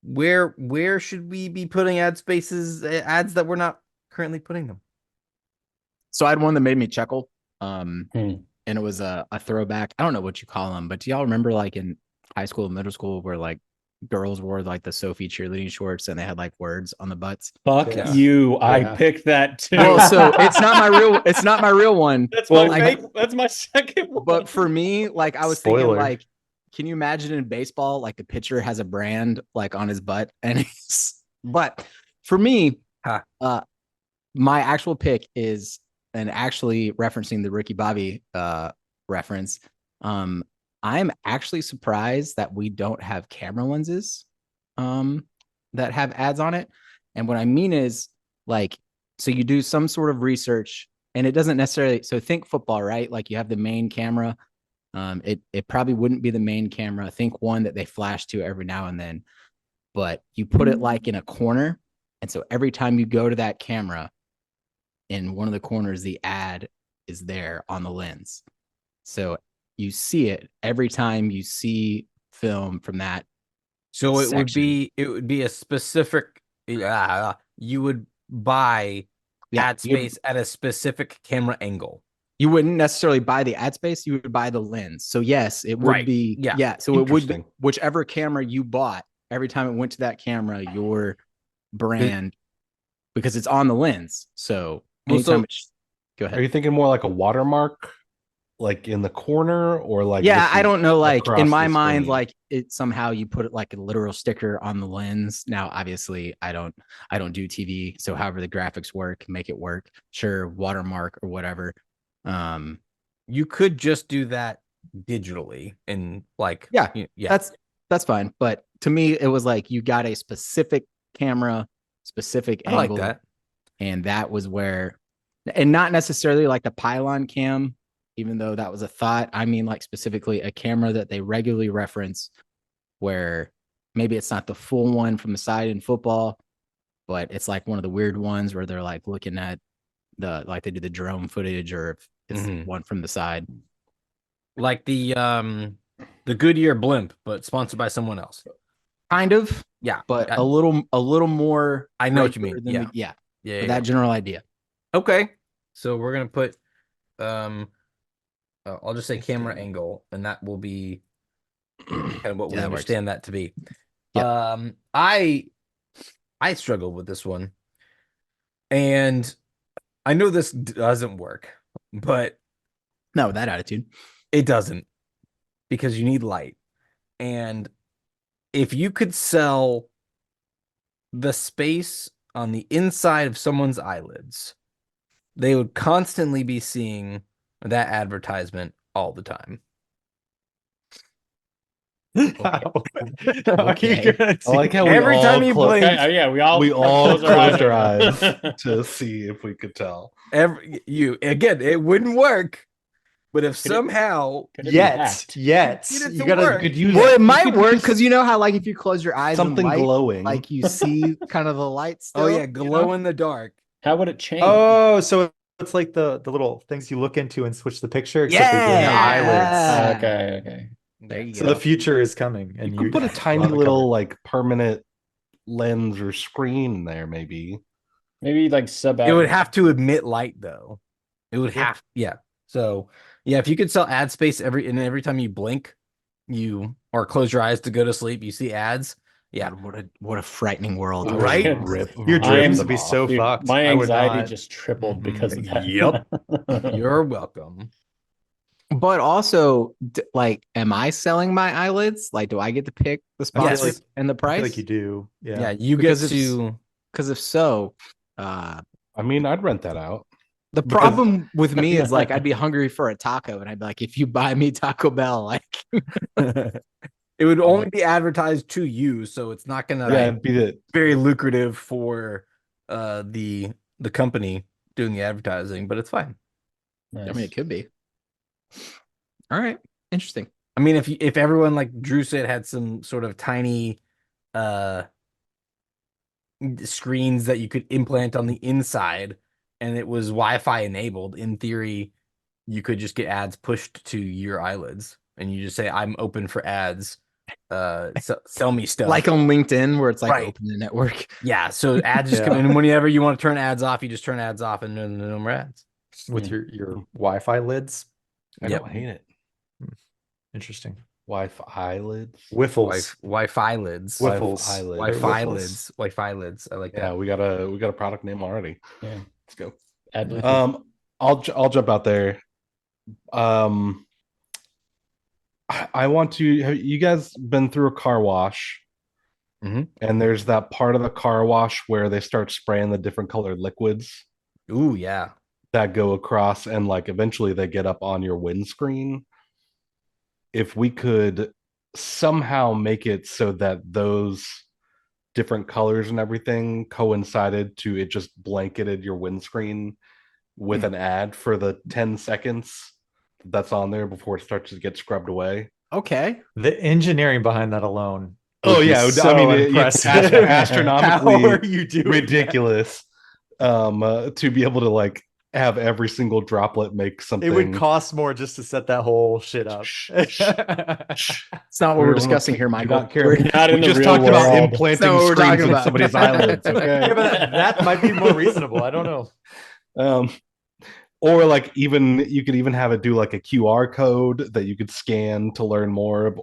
[SPEAKER 4] where should we be putting ad spaces, ads that we're not currently putting them?
[SPEAKER 5] So I had one that made me chuckle.
[SPEAKER 1] Hmm.
[SPEAKER 5] And it was a throwback. I don't know what you call them, but do y'all remember like in high school, middle school, where like girls wore like the Sophie cheerleading shorts and they had like words on the butts?
[SPEAKER 1] Fuck
[SPEAKER 6] Yeah.
[SPEAKER 1] you. I
[SPEAKER 6] Yeah.
[SPEAKER 1] picked that too.
[SPEAKER 5] Well, so it's not my real one.
[SPEAKER 1] That's
[SPEAKER 5] Well,
[SPEAKER 1] my
[SPEAKER 5] like-
[SPEAKER 1] fake, that's my second one.
[SPEAKER 5] But for me, like I was thinking,
[SPEAKER 6] Spoiler.
[SPEAKER 5] like, can you imagine in baseball, like the pitcher has a brand like on his butt, and it's. But for me, my actual pick is, and actually referencing the Ricky Bobby reference. I'm actually surprised that we don't have camera lenses that have ads on it. And what I mean is, like, so you do some sort of research, and it doesn't necessarily. So think football, right? Like you have the main camera. It probably wouldn't be the main camera. Think one that they flash to every now and then, but you put it like in a corner, and so every time you go to that camera, in one of the corners, the ad is there on the lens. So you see it every time you see film from that.
[SPEAKER 4] So it would
[SPEAKER 5] section.
[SPEAKER 4] be a specific. You would buy ad space at a specific camera angle.
[SPEAKER 5] You wouldn't necessarily buy the ad space, you would buy the lens. So yes, it would
[SPEAKER 4] Right.
[SPEAKER 5] be
[SPEAKER 4] Yeah.
[SPEAKER 5] So it would be
[SPEAKER 2] Interesting.
[SPEAKER 5] whichever camera you bought, every time it went to that camera, your brand, because it's on the lens. So
[SPEAKER 4] Well,
[SPEAKER 5] anytime
[SPEAKER 4] so-
[SPEAKER 5] it's, go ahead.
[SPEAKER 2] Are you thinking more like a watermark, like in the corner, or like?
[SPEAKER 5] Yeah,
[SPEAKER 2] this
[SPEAKER 5] I
[SPEAKER 2] is
[SPEAKER 5] don't know. Like
[SPEAKER 2] across
[SPEAKER 5] in my
[SPEAKER 2] the
[SPEAKER 5] mind,
[SPEAKER 2] screen?
[SPEAKER 5] like it somehow you put it like a literal sticker on the lens. Now, obviously, I don't do TV, so however the graphics work, make it work. Sure, watermark or whatever.
[SPEAKER 4] You could just do that digitally and like
[SPEAKER 5] Yeah,
[SPEAKER 4] yeah.
[SPEAKER 5] That's fine. But to me, it was like you got a specific camera, specific
[SPEAKER 4] I like
[SPEAKER 5] angle,
[SPEAKER 4] that.
[SPEAKER 5] and that was where, and not necessarily like the pylon cam, even though that was a thought. I mean, like specifically a camera that they regularly reference, where maybe it's not the full one from the side in football, but it's like one of the weird ones where they're like looking at like they do the drone footage, or if it's one from the side.
[SPEAKER 4] Like the Goodyear blimp, but sponsored by someone else.
[SPEAKER 5] Kind of,
[SPEAKER 4] Yeah,
[SPEAKER 5] but a little more.
[SPEAKER 4] I know what you mean.
[SPEAKER 5] regular than
[SPEAKER 4] Yeah.
[SPEAKER 5] yeah.
[SPEAKER 4] yeah.
[SPEAKER 5] That general idea.
[SPEAKER 4] Okay, so we're gonna put I'll just say camera angle, and that will be kind of what we
[SPEAKER 5] Yeah, that works.
[SPEAKER 4] understand that to be.
[SPEAKER 5] Yep.
[SPEAKER 4] I struggled with this one, and I know this doesn't work, but
[SPEAKER 5] No, that attitude.
[SPEAKER 4] it doesn't, because you need light. And if you could sell the space on the inside of someone's eyelids, they would constantly be seeing that advertisement all the time.
[SPEAKER 5] Okay.
[SPEAKER 2] I like how
[SPEAKER 4] Every
[SPEAKER 2] we
[SPEAKER 4] time
[SPEAKER 2] all
[SPEAKER 4] you
[SPEAKER 2] clo-
[SPEAKER 4] blink-
[SPEAKER 1] Okay, yeah, we all
[SPEAKER 2] closed our eyes
[SPEAKER 1] eyes.
[SPEAKER 2] to see if we could tell.
[SPEAKER 4] It wouldn't work. But if
[SPEAKER 1] Could it-
[SPEAKER 4] somehow
[SPEAKER 1] Could it be
[SPEAKER 6] Yet,
[SPEAKER 1] hacked?
[SPEAKER 6] yet,
[SPEAKER 4] Get it
[SPEAKER 6] you
[SPEAKER 4] to
[SPEAKER 6] gotta.
[SPEAKER 4] work.
[SPEAKER 2] Could use
[SPEAKER 5] Well, it
[SPEAKER 2] you
[SPEAKER 5] might
[SPEAKER 2] could
[SPEAKER 5] work
[SPEAKER 2] use
[SPEAKER 5] because you know how, like, if you close your eyes,
[SPEAKER 2] something
[SPEAKER 5] and light,
[SPEAKER 2] glowing.
[SPEAKER 5] like you see kind of the light. Still,
[SPEAKER 4] oh yeah,
[SPEAKER 5] you
[SPEAKER 4] glow
[SPEAKER 5] know?
[SPEAKER 4] in the dark.
[SPEAKER 1] How would it change?
[SPEAKER 6] Oh, so it's like the little things you look into and switch the picture, except they're doing your eyelids.
[SPEAKER 1] Okay.
[SPEAKER 5] There you
[SPEAKER 6] So
[SPEAKER 5] go.
[SPEAKER 6] the future is coming, and
[SPEAKER 2] you could put a tiny
[SPEAKER 6] on the
[SPEAKER 2] little
[SPEAKER 6] cover.
[SPEAKER 2] like permanent lens or screen there, maybe.
[SPEAKER 1] Maybe like sub.
[SPEAKER 4] It would have to emit light though. It would
[SPEAKER 6] Yeah.
[SPEAKER 4] have, yeah. So Yeah, if you could sell ad space every time you blink, you or close your eyes to go to sleep, you see ads. Yeah,
[SPEAKER 5] God, what a frightening world.
[SPEAKER 1] Oh,
[SPEAKER 4] right?
[SPEAKER 1] shit.
[SPEAKER 6] Your
[SPEAKER 1] I am-
[SPEAKER 6] dreams would be so
[SPEAKER 1] Dude,
[SPEAKER 6] fucked.
[SPEAKER 1] my
[SPEAKER 6] I would
[SPEAKER 1] anxiety
[SPEAKER 6] not.
[SPEAKER 1] just tripled
[SPEAKER 6] Mhm.
[SPEAKER 1] because of that.
[SPEAKER 4] Yep. You're welcome.
[SPEAKER 5] But also, like, am I selling my eyelids? Like, do I get to pick the
[SPEAKER 6] I feel
[SPEAKER 5] spots and the
[SPEAKER 6] I feel like
[SPEAKER 5] price?
[SPEAKER 6] you do.
[SPEAKER 4] Yeah,
[SPEAKER 6] Yeah.
[SPEAKER 4] you
[SPEAKER 5] Because
[SPEAKER 4] get to.
[SPEAKER 5] Because if so, uh,
[SPEAKER 2] I mean, I'd rent that out.
[SPEAKER 5] the problem with me is like I'd be hungry for a taco, and I'd be like, if you buy me Taco Bell, like
[SPEAKER 4] It would only be advertised to you, so it's not gonna
[SPEAKER 2] Yeah,
[SPEAKER 4] be
[SPEAKER 2] it'd be the
[SPEAKER 4] very lucrative for the company doing the advertising, but it's fine.
[SPEAKER 5] I mean, it could be. All right, interesting.
[SPEAKER 4] I mean, if everyone like Drew said had some sort of tiny screens that you could implant on the inside and it was Wi-Fi enabled, in theory, you could just get ads pushed to your eyelids and you just say, I'm open for ads. Sell me stuff.
[SPEAKER 5] Like on LinkedIn, where it's like
[SPEAKER 4] Right.
[SPEAKER 5] open the network.
[SPEAKER 4] Yeah, so ads just come in, and whenever you want to turn ads off, you just turn ads off and no more ads.
[SPEAKER 6] With your Wi-Fi lids.
[SPEAKER 2] I
[SPEAKER 4] Yep.
[SPEAKER 2] don't hate it.
[SPEAKER 6] Interesting.
[SPEAKER 2] Wi-Fi eyelids.
[SPEAKER 6] Wiffles.
[SPEAKER 4] Wi-Fi lids.
[SPEAKER 6] Wiffles.
[SPEAKER 2] eyelids.
[SPEAKER 4] Wi-Fi
[SPEAKER 6] Wiffles.
[SPEAKER 4] lids. Wi-Fi lids. I like
[SPEAKER 2] Yeah,
[SPEAKER 4] that.
[SPEAKER 2] we got a product name already.
[SPEAKER 1] Yeah.
[SPEAKER 2] Let's go.
[SPEAKER 1] Ad-
[SPEAKER 2] I'll jump out there. I want to. Have you guys been through a car wash?
[SPEAKER 4] Mhm.
[SPEAKER 2] And there's that part of the car wash where they start spraying the different colored liquids
[SPEAKER 4] Ooh, yeah.
[SPEAKER 2] that go across, and like eventually they get up on your windscreen. If we could somehow make it so that those different colors and everything coincided to it just blanketed your windscreen with an ad for the 10 seconds that's on there before it starts to get scrubbed away.
[SPEAKER 5] Okay.
[SPEAKER 6] The engineering behind that alone.
[SPEAKER 2] Oh
[SPEAKER 6] would be
[SPEAKER 2] yeah,
[SPEAKER 6] so
[SPEAKER 2] I mean
[SPEAKER 6] impressive.
[SPEAKER 2] it's astronomically
[SPEAKER 6] How are you doing
[SPEAKER 2] ridiculous to be able to like have every single droplet make
[SPEAKER 6] that?
[SPEAKER 2] something.
[SPEAKER 6] It would cost more just to set that whole shit up.
[SPEAKER 5] It's not what we're discussing here, Michael.
[SPEAKER 2] Not care.
[SPEAKER 5] We're
[SPEAKER 1] not in
[SPEAKER 2] We
[SPEAKER 1] the
[SPEAKER 2] just
[SPEAKER 1] real
[SPEAKER 2] talked about
[SPEAKER 1] world.
[SPEAKER 5] That's
[SPEAKER 2] implanting
[SPEAKER 5] not what we're
[SPEAKER 2] screens
[SPEAKER 5] talking
[SPEAKER 2] in
[SPEAKER 5] about.
[SPEAKER 2] somebody's eyelids. Okay.
[SPEAKER 6] Yeah, but that might be more reasonable. I don't know.
[SPEAKER 2] Or like even you could even have it do like a QR code that you could scan to learn more,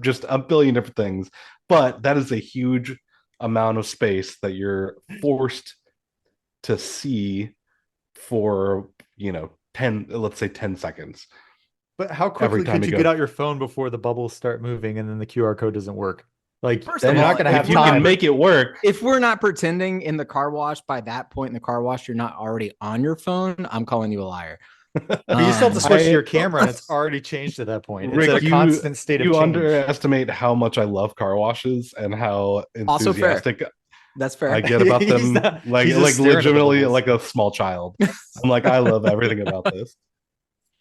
[SPEAKER 2] just a billion different things. But that is a huge amount of space that you're forced to see for 10 seconds.
[SPEAKER 6] But how
[SPEAKER 2] Every
[SPEAKER 6] quickly
[SPEAKER 2] time
[SPEAKER 6] could
[SPEAKER 2] you
[SPEAKER 6] you
[SPEAKER 2] go.
[SPEAKER 6] get out your phone before the bubbles start moving and then the QR code doesn't work? Like,
[SPEAKER 5] First
[SPEAKER 6] then
[SPEAKER 5] of
[SPEAKER 6] you're
[SPEAKER 5] all,
[SPEAKER 6] not going to
[SPEAKER 5] if
[SPEAKER 6] have
[SPEAKER 2] If you can
[SPEAKER 6] time.
[SPEAKER 2] make it work,
[SPEAKER 5] If we're not pretending in the car wash, by that point in the car wash, you're not already on your phone, I'm calling you a liar.
[SPEAKER 6] But you still have to switch to
[SPEAKER 2] I-
[SPEAKER 6] your camera, and it's already changed at that point. It's
[SPEAKER 2] Rick,
[SPEAKER 6] a constant state of
[SPEAKER 2] you
[SPEAKER 6] change.
[SPEAKER 2] underestimate how much I love car washes and how
[SPEAKER 5] Also fair.
[SPEAKER 2] enthusiastic
[SPEAKER 5] That's fair.
[SPEAKER 2] I get about
[SPEAKER 6] He's
[SPEAKER 2] them.
[SPEAKER 6] not-
[SPEAKER 2] like
[SPEAKER 6] he's just staring at the
[SPEAKER 2] legitimately
[SPEAKER 6] bubbles.
[SPEAKER 2] like a small child. I'm like, I love everything about this.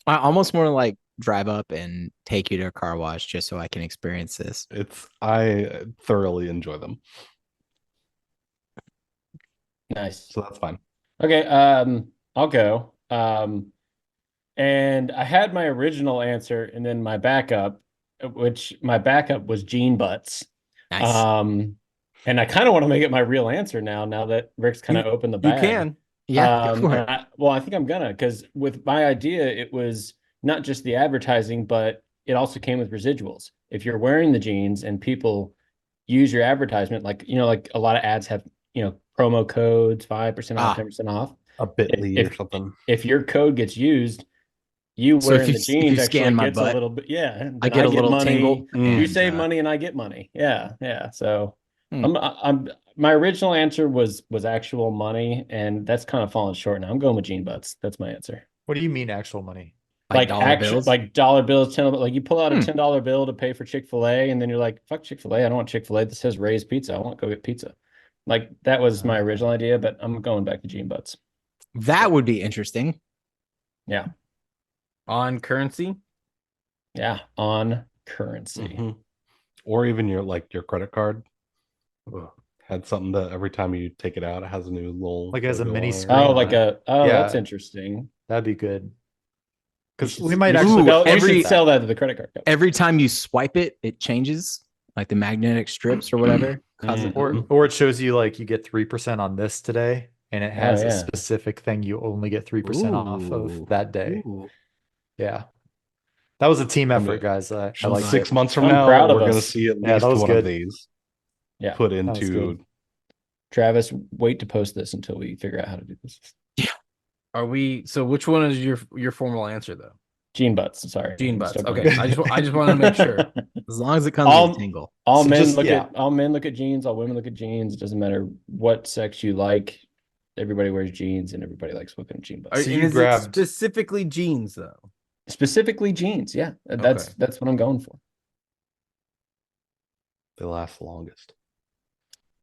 [SPEAKER 5] I almost want to like drive up and take you to a car wash just so I can experience this.
[SPEAKER 2] I thoroughly enjoy them,
[SPEAKER 1] Nice.
[SPEAKER 2] so that's fine.
[SPEAKER 1] Okay, I'll go. And I had my original answer and then my backup, which my backup was Gene Butts.
[SPEAKER 5] Nice.
[SPEAKER 1] And I kind of want to make it my real answer now that Rick's kind of opened the
[SPEAKER 4] You
[SPEAKER 1] bag.
[SPEAKER 4] can.
[SPEAKER 5] Yeah, go for it.
[SPEAKER 1] I think I'm gonna, because with my idea, it was not just the advertising, but it also came with residuals. If you're wearing the jeans and people use your advertisement, like a lot of ads have promo codes, 5% off, 10% off.
[SPEAKER 2] A Bitly
[SPEAKER 1] If-
[SPEAKER 2] or something.
[SPEAKER 1] If your code gets used, you
[SPEAKER 5] So if
[SPEAKER 1] wearing
[SPEAKER 5] you-
[SPEAKER 1] the
[SPEAKER 5] if
[SPEAKER 1] jeans
[SPEAKER 5] you
[SPEAKER 1] actually
[SPEAKER 5] scan my
[SPEAKER 1] gets
[SPEAKER 5] butt,
[SPEAKER 1] a little bit. Yeah, then
[SPEAKER 5] I get a little
[SPEAKER 1] money.
[SPEAKER 5] tingle.
[SPEAKER 1] You
[SPEAKER 5] and,
[SPEAKER 1] save money and I get money. Yeah. So
[SPEAKER 5] Hmm.
[SPEAKER 1] I'm my original answer was actual money, and that's kind of fallen short now. I'm going with Gene Butts. That's my answer.
[SPEAKER 6] What do you mean actual money?
[SPEAKER 5] like dollar bills.
[SPEAKER 1] like dollar bills, like you pull out a
[SPEAKER 5] Hmm.
[SPEAKER 1] $10 bill to pay for Chick-fil-A, and then you're like, fuck Chick-fil-A, I don't want Chick-fil-A. This says Ray's Pizza. I want to go get pizza. Like that was my original idea, but I'm going back to Gene Butts.
[SPEAKER 5] That would be interesting.
[SPEAKER 1] Yeah.
[SPEAKER 4] On currency.
[SPEAKER 1] Yeah. On currency.
[SPEAKER 2] Mhm. Or even your credit card had something that every time you take it out, it has a new little
[SPEAKER 6] Like it has a
[SPEAKER 2] logo
[SPEAKER 6] mini
[SPEAKER 2] on it.
[SPEAKER 6] screen.
[SPEAKER 1] Oh,
[SPEAKER 6] on it.
[SPEAKER 1] yeah,
[SPEAKER 6] Yeah.
[SPEAKER 1] that's interesting.
[SPEAKER 6] That'd be good. Because
[SPEAKER 1] You
[SPEAKER 6] we
[SPEAKER 1] should-
[SPEAKER 6] might
[SPEAKER 1] you should
[SPEAKER 6] actually
[SPEAKER 1] sell- you
[SPEAKER 5] every-
[SPEAKER 1] should sell that to the credit card company.
[SPEAKER 5] Every time you swipe it, it changes, like the magnetic strips or whatever. Cause it-
[SPEAKER 6] or it shows you like you get 3% on this today, and it has
[SPEAKER 1] yeah.
[SPEAKER 6] a specific thing you only get 3% off
[SPEAKER 5] Ooh.
[SPEAKER 6] of that day.
[SPEAKER 5] Ooh.
[SPEAKER 6] Yeah. That was a team
[SPEAKER 1] I'm
[SPEAKER 6] effort,
[SPEAKER 1] good.
[SPEAKER 6] guys. I
[SPEAKER 2] So
[SPEAKER 6] like
[SPEAKER 2] 6 months from
[SPEAKER 1] I'm
[SPEAKER 2] now,
[SPEAKER 1] proud of
[SPEAKER 2] we're going to
[SPEAKER 1] us.
[SPEAKER 2] see at
[SPEAKER 6] Yeah,
[SPEAKER 2] least
[SPEAKER 6] that was
[SPEAKER 2] one
[SPEAKER 6] good.
[SPEAKER 2] of these
[SPEAKER 1] Yeah.
[SPEAKER 2] put
[SPEAKER 6] That was
[SPEAKER 2] into.
[SPEAKER 6] good.
[SPEAKER 1] Travis, wait to post this until we figure out how to do this.
[SPEAKER 4] Are we? So which one is your formal answer though?
[SPEAKER 1] Gene butts. Sorry.
[SPEAKER 4] Gene
[SPEAKER 1] I'm
[SPEAKER 4] butts.
[SPEAKER 1] still
[SPEAKER 4] Okay.
[SPEAKER 1] going.
[SPEAKER 4] I just wanted to make sure.
[SPEAKER 5] As long as it comes with a
[SPEAKER 1] All,
[SPEAKER 5] tingle.
[SPEAKER 1] all
[SPEAKER 6] So
[SPEAKER 1] men
[SPEAKER 6] just-
[SPEAKER 1] look
[SPEAKER 6] yeah.
[SPEAKER 1] at all men look at jeans, all women look at jeans. It doesn't matter what sex you like. Everybody wears jeans and everybody likes looking at jean butts.
[SPEAKER 6] So
[SPEAKER 4] And
[SPEAKER 6] you
[SPEAKER 4] is it
[SPEAKER 6] grabbed-
[SPEAKER 4] specifically jeans though?
[SPEAKER 1] Specifically jeans. Yeah. That's
[SPEAKER 4] Okay.
[SPEAKER 1] that's what I'm going for.
[SPEAKER 2] They last longest.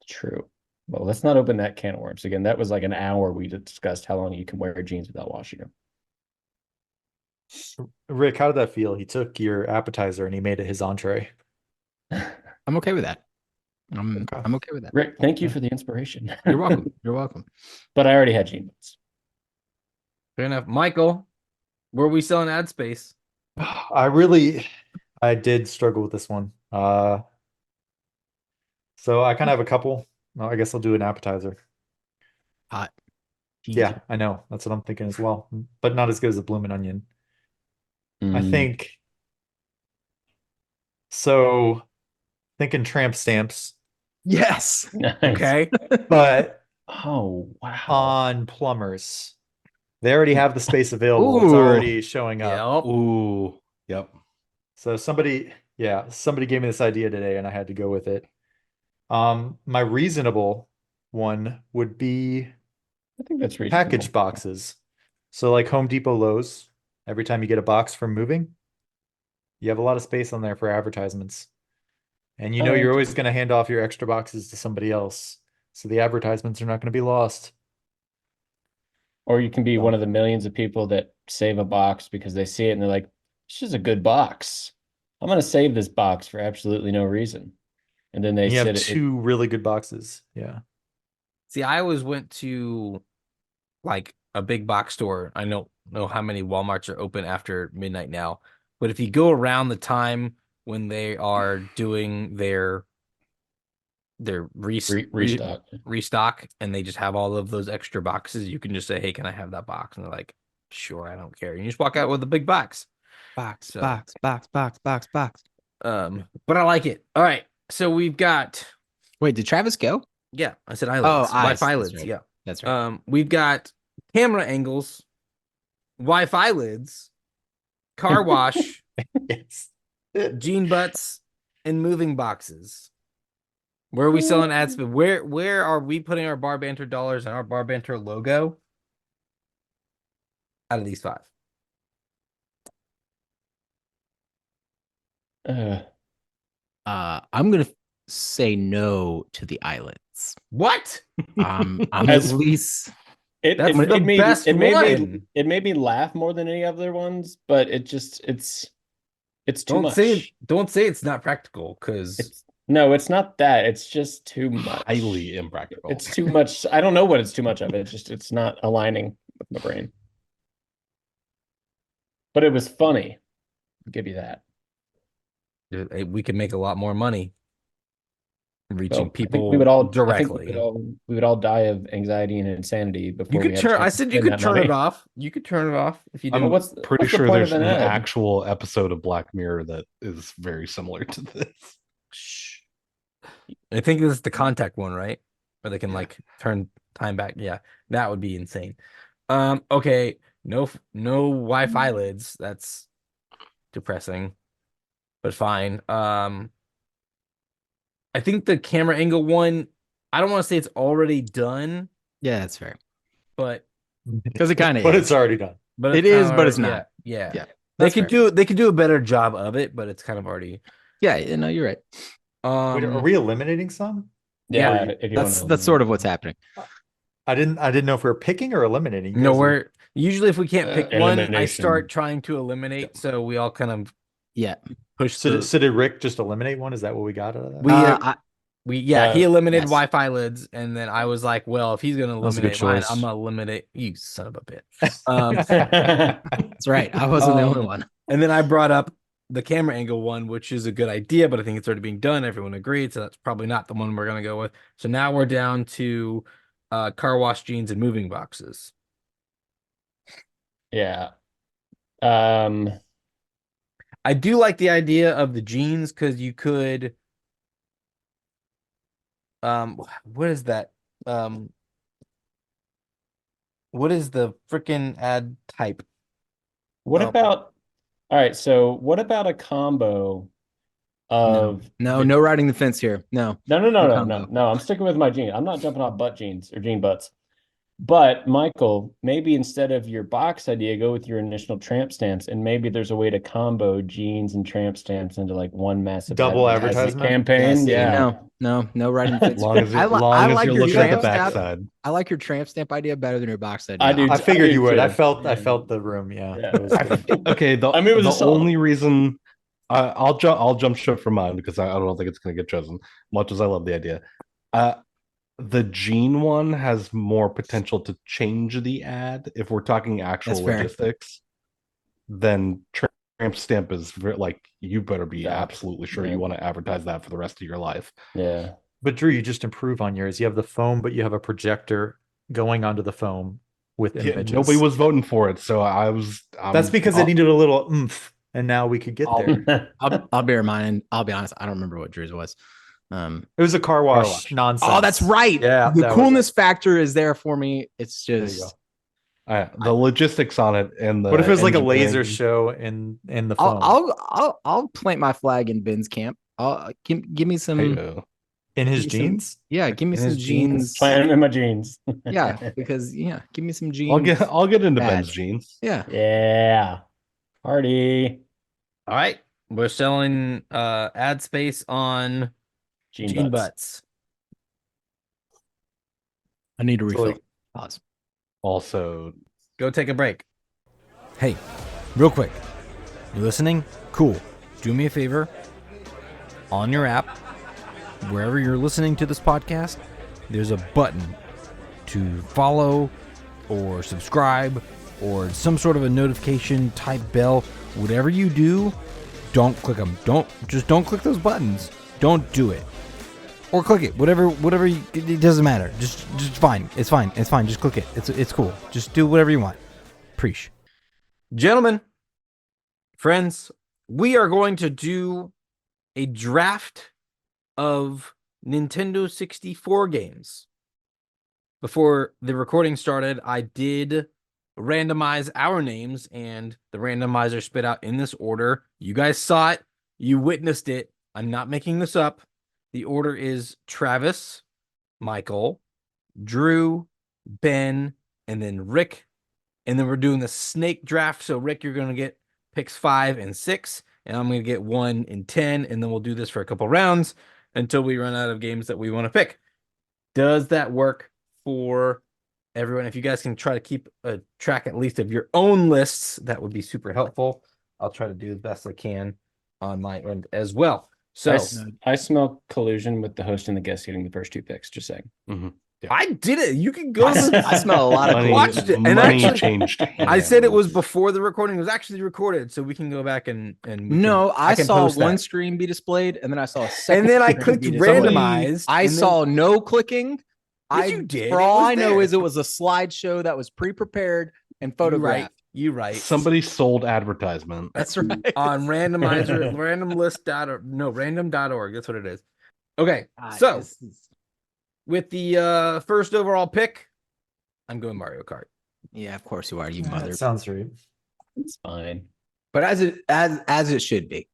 [SPEAKER 1] True. Well, let's not open that can of worms again. That was like an hour we discussed how long you can wear jeans without washing them.
[SPEAKER 6] Rick, how did that feel? He took your appetizer and he made it his entree.
[SPEAKER 5] I'm okay with that. I'm okay with that.
[SPEAKER 1] Rick, thank you for the inspiration.
[SPEAKER 5] You're welcome. You're welcome.
[SPEAKER 1] But I already had jean butts.
[SPEAKER 4] Fair enough. Michael, where are we selling ad space?
[SPEAKER 6] I did struggle with this one. So I kind of have a couple. Well, I guess I'll do an appetizer.
[SPEAKER 5] Hot.
[SPEAKER 6] Yeah, I know. That's what I'm thinking as well. But not as good as a bloomin' onion. I think so. Thinking tramp stamps,
[SPEAKER 5] Yes.
[SPEAKER 1] Nice.
[SPEAKER 4] Okay.
[SPEAKER 6] but
[SPEAKER 1] Oh, wow.
[SPEAKER 6] on plumbers. They already have the space available. It's
[SPEAKER 5] Ooh.
[SPEAKER 6] already showing up.
[SPEAKER 4] Yep.
[SPEAKER 2] Ooh, yep.
[SPEAKER 6] So somebody gave me this idea today and I had to go with it. My reasonable one would be
[SPEAKER 1] I think that's reasonable.
[SPEAKER 6] package boxes. So like Home Depot, Lowe's, every time you get a box from moving, you have a lot of space on there for advertisements. And you know you're always going to hand off your extra boxes to somebody else. So the advertisements are not going to be lost.
[SPEAKER 1] Or you can be one of the millions of people that save a box because they see it and they're like, this is a good box. I'm going to save this box for absolutely no reason. And then they
[SPEAKER 6] You have
[SPEAKER 1] sit
[SPEAKER 6] two really good boxes. Yeah.
[SPEAKER 4] See, I always went to like a big box store. I don't know how many Walmarts are open after midnight now, but if you go around the time when they are doing their restock and they just have all of those extra boxes, you can just say, hey, can I have that box? And they're like, sure, I don't care. And you just walk out with a big box.
[SPEAKER 5] Box.
[SPEAKER 4] But I like it. All right. So we've got,
[SPEAKER 5] Wait, did Travis go?
[SPEAKER 4] yeah, I said eyelids.
[SPEAKER 5] eyes.
[SPEAKER 4] Wi-Fi
[SPEAKER 5] That's
[SPEAKER 4] lids.
[SPEAKER 5] right.
[SPEAKER 4] Yeah.
[SPEAKER 5] That's right.
[SPEAKER 4] We've got camera angles, Wi-Fi lids, car wash,
[SPEAKER 6] Yes.
[SPEAKER 4] jean butts, and moving boxes. Where are we selling ad spend? Where are we putting our Bar Banter dollars and our Bar Banter logo? Out of these 5.
[SPEAKER 5] I'm gonna say no to the eyelids.
[SPEAKER 4] What?
[SPEAKER 5] I'm
[SPEAKER 1] As-
[SPEAKER 5] at least
[SPEAKER 4] That's the best one.
[SPEAKER 1] It made me laugh more than any other ones, but it's too
[SPEAKER 4] Don't
[SPEAKER 1] much.
[SPEAKER 4] say it's not practical, because
[SPEAKER 1] No, it's not that. It's just too much.
[SPEAKER 2] Highly impractical.
[SPEAKER 1] It's too much. I don't know what it's too much of. It's not aligning with my brain. But it was funny. I'll give you that.
[SPEAKER 4] we can make a lot more money reaching
[SPEAKER 1] So, I think
[SPEAKER 4] people
[SPEAKER 1] we would all
[SPEAKER 4] directly.
[SPEAKER 1] we would all die of anxiety and insanity before
[SPEAKER 4] You
[SPEAKER 1] we
[SPEAKER 4] could
[SPEAKER 1] had a
[SPEAKER 4] turn.
[SPEAKER 1] chance
[SPEAKER 4] I
[SPEAKER 1] to
[SPEAKER 4] said you
[SPEAKER 1] spend
[SPEAKER 4] could
[SPEAKER 1] that
[SPEAKER 4] turn
[SPEAKER 1] money.
[SPEAKER 4] it off. You could turn it off if you do.
[SPEAKER 1] But what's
[SPEAKER 2] Pretty
[SPEAKER 1] what's the
[SPEAKER 2] sure
[SPEAKER 1] point
[SPEAKER 2] there's
[SPEAKER 1] of
[SPEAKER 2] an
[SPEAKER 1] an ad?
[SPEAKER 2] actual episode of Black Mirror that is very similar to this.
[SPEAKER 4] Shh. I think this is the contact one, right? Where they can like turn time back. Yeah, that would be insane. Okay, no Wi-Fi lids. That's depressing, but fine. I think the camera angle one. I don't want to say it's already done,
[SPEAKER 5] yeah, that's fair.
[SPEAKER 4] but
[SPEAKER 5] Because it kind of
[SPEAKER 6] But
[SPEAKER 5] is.
[SPEAKER 6] it's already done.
[SPEAKER 5] It is, but it's not.
[SPEAKER 4] Yeah.
[SPEAKER 5] Yeah,
[SPEAKER 4] They
[SPEAKER 5] that's
[SPEAKER 4] could do a better job of it, but it's kind of already.
[SPEAKER 5] Yeah, no, you're right.
[SPEAKER 6] Wait, are we eliminating some?
[SPEAKER 1] Yeah,
[SPEAKER 4] Yeah,
[SPEAKER 1] if you
[SPEAKER 5] That's
[SPEAKER 1] want to
[SPEAKER 5] sort of what's happening.
[SPEAKER 6] I didn't know if we're picking or eliminating. You
[SPEAKER 4] No,
[SPEAKER 6] guys are-
[SPEAKER 4] we're usually if we can't pick one, I
[SPEAKER 1] elimination.
[SPEAKER 4] start trying to eliminate. So we all kind of
[SPEAKER 5] Yeah.
[SPEAKER 4] push.
[SPEAKER 6] So did Rick just eliminate one? Is that what we got out of that?
[SPEAKER 4] He eliminated
[SPEAKER 5] yes.
[SPEAKER 4] Wi-Fi lids, and then I was like, well, if he's gonna
[SPEAKER 6] was a good
[SPEAKER 4] eliminate mine,
[SPEAKER 6] choice.
[SPEAKER 4] I'm gonna eliminate you, son of a bitch.
[SPEAKER 5] That's right. I wasn't the only
[SPEAKER 4] Um,
[SPEAKER 5] one.
[SPEAKER 4] And then I brought up the camera angle one, which is a good idea, but I think it's already being done. Everyone agreed, so that's probably not the one we're gonna go with. So now we're down to car wash jeans and moving boxes.
[SPEAKER 1] Yeah.
[SPEAKER 4] I do like the idea of the jeans because you could what is that? What is the freaking ad type?
[SPEAKER 1] What
[SPEAKER 4] Oh.
[SPEAKER 1] about, all right, so what about a combo of
[SPEAKER 5] No riding the fence here. No.
[SPEAKER 1] No. I'm sticking with my jean. I'm not jumping off butt jeans or jean butts. But Michael, maybe instead of your box idea, go with your initial tramp stamps, and maybe there's a way to combo jeans and tramp stamps into like one massive
[SPEAKER 6] Double
[SPEAKER 1] advertisement
[SPEAKER 6] advertisement?
[SPEAKER 1] campaign.
[SPEAKER 5] See,
[SPEAKER 1] Yeah.
[SPEAKER 5] No riding the fence.
[SPEAKER 2] Long as
[SPEAKER 5] I like
[SPEAKER 2] you're
[SPEAKER 5] your
[SPEAKER 2] looking at the
[SPEAKER 5] tramp stamp.
[SPEAKER 2] backside.
[SPEAKER 5] I like your tramp stamp idea better than your box idea.
[SPEAKER 1] I do.
[SPEAKER 6] I figured you would.
[SPEAKER 1] too.
[SPEAKER 6] I felt
[SPEAKER 1] Yeah.
[SPEAKER 6] the room. Yeah.
[SPEAKER 1] Yeah.
[SPEAKER 6] It was good.
[SPEAKER 2] Okay,
[SPEAKER 1] I mean, it was a
[SPEAKER 2] the
[SPEAKER 1] solid.
[SPEAKER 2] only reason I'll jump ship for mine because I don't think it's going to get chosen, much as I love the idea. The Gene one has more potential to change the ad if we're talking actual
[SPEAKER 5] That's fair.
[SPEAKER 2] logistics. Then tramp stamp is like you better be
[SPEAKER 1] Exactly.
[SPEAKER 2] absolutely sure
[SPEAKER 1] Yeah.
[SPEAKER 2] you want to advertise that for the rest of your life.
[SPEAKER 1] Yeah.
[SPEAKER 6] But Drew, you just improve on yours. You have the foam, but you have a projector going onto the foam with
[SPEAKER 2] Yeah,
[SPEAKER 6] images.
[SPEAKER 2] nobody was voting for it, so
[SPEAKER 6] That's because it needed a little oomph, and now we could get there.
[SPEAKER 5] I'll bear in mind. I'll be honest. I don't remember what Drew's was.
[SPEAKER 6] It was a car wash nonsense.
[SPEAKER 5] Oh, that's right.
[SPEAKER 6] Yeah,
[SPEAKER 5] the
[SPEAKER 6] that was
[SPEAKER 5] coolness factor is there for me. It's
[SPEAKER 6] There you
[SPEAKER 5] just
[SPEAKER 2] the logistics on it and the
[SPEAKER 6] What if it was like a laser
[SPEAKER 2] engineering.
[SPEAKER 6] show in the foam?
[SPEAKER 5] I'll plant my flag in Ben's camp. Give me some.
[SPEAKER 2] Hey,
[SPEAKER 6] In his
[SPEAKER 5] give me some-
[SPEAKER 6] jeans?
[SPEAKER 5] Yeah, give me
[SPEAKER 4] In
[SPEAKER 5] some
[SPEAKER 4] his jeans?
[SPEAKER 5] jeans.
[SPEAKER 1] Plant them in my jeans.
[SPEAKER 5] Yeah, because give me some jeans.
[SPEAKER 2] I'll get into
[SPEAKER 5] Bad.
[SPEAKER 2] Ben's jeans.
[SPEAKER 5] Yeah.
[SPEAKER 1] Yeah. Party.
[SPEAKER 4] All right. We're selling ad space on
[SPEAKER 1] Jean butts.
[SPEAKER 5] I need to refill.
[SPEAKER 6] like-
[SPEAKER 5] Pause.
[SPEAKER 2] Also,
[SPEAKER 4] Go take a break.
[SPEAKER 7] Hey, real quick. You listening? Cool. Do me a favor. On your app, wherever you're listening to this podcast, there's a button to follow or subscribe or some sort of a notification type bell. Whatever you do, don't click them. Don't click those buttons. Don't do it. Or click it. Whatever it doesn't matter. Just fine. It's fine. It's fine. Just click it. It's cool. Just do whatever you want. Preach.
[SPEAKER 4] Gentlemen, friends, we are going to do a draft of Nintendo 64 games. Before the recording started, I did randomize our names, and the randomizer spit out in this order. You guys saw it. You witnessed it. I'm not making this up. The order is Travis, Michael, Drew, Ben, and then Rick. And then we're doing the snake draft. So, Rick, you're going to get picks 5 and 6, and I'm going to get 1 and 10. And then we'll do this for a couple rounds until we run out of games that we want to pick. Does that work for everyone? If you guys can try to keep a track at least of your own lists, that would be super helpful. I'll try to do the best I can on my end as well. So
[SPEAKER 1] I smell collusion with the host and the guest getting the first 2 picks. Just saying.
[SPEAKER 4] I did it. You can go.
[SPEAKER 5] I smell a lot of
[SPEAKER 2] money,
[SPEAKER 4] watched it, and
[SPEAKER 2] money
[SPEAKER 4] actually-
[SPEAKER 2] changed.
[SPEAKER 4] I said it was
[SPEAKER 2] hands.
[SPEAKER 4] before the recording. It was actually recorded, so we can go back and
[SPEAKER 5] No, I
[SPEAKER 4] can
[SPEAKER 5] saw
[SPEAKER 4] post
[SPEAKER 5] one
[SPEAKER 4] that.
[SPEAKER 5] screen be displayed, and then I saw a second.
[SPEAKER 4] And then I
[SPEAKER 5] screen
[SPEAKER 4] clicked
[SPEAKER 5] be displayed.
[SPEAKER 4] randomized.
[SPEAKER 5] I
[SPEAKER 4] and then-
[SPEAKER 5] saw no clicking.
[SPEAKER 4] you did.
[SPEAKER 5] For
[SPEAKER 4] It
[SPEAKER 5] all
[SPEAKER 4] was
[SPEAKER 5] I know
[SPEAKER 4] there.
[SPEAKER 5] is it was a slideshow that was pre-prepared and
[SPEAKER 4] You right.
[SPEAKER 5] photographed.
[SPEAKER 4] You right.
[SPEAKER 2] Somebody sold advertisement.
[SPEAKER 5] That's right.
[SPEAKER 4] On randomizer, random.org. That's what it is. Okay,
[SPEAKER 5] God,
[SPEAKER 4] so
[SPEAKER 5] this is-
[SPEAKER 4] with the first overall pick, I'm going Mario Kart.
[SPEAKER 5] yeah, of course you are, you
[SPEAKER 6] That
[SPEAKER 5] mother.
[SPEAKER 6] sounds right.
[SPEAKER 1] It's fine.
[SPEAKER 5] But as it should be.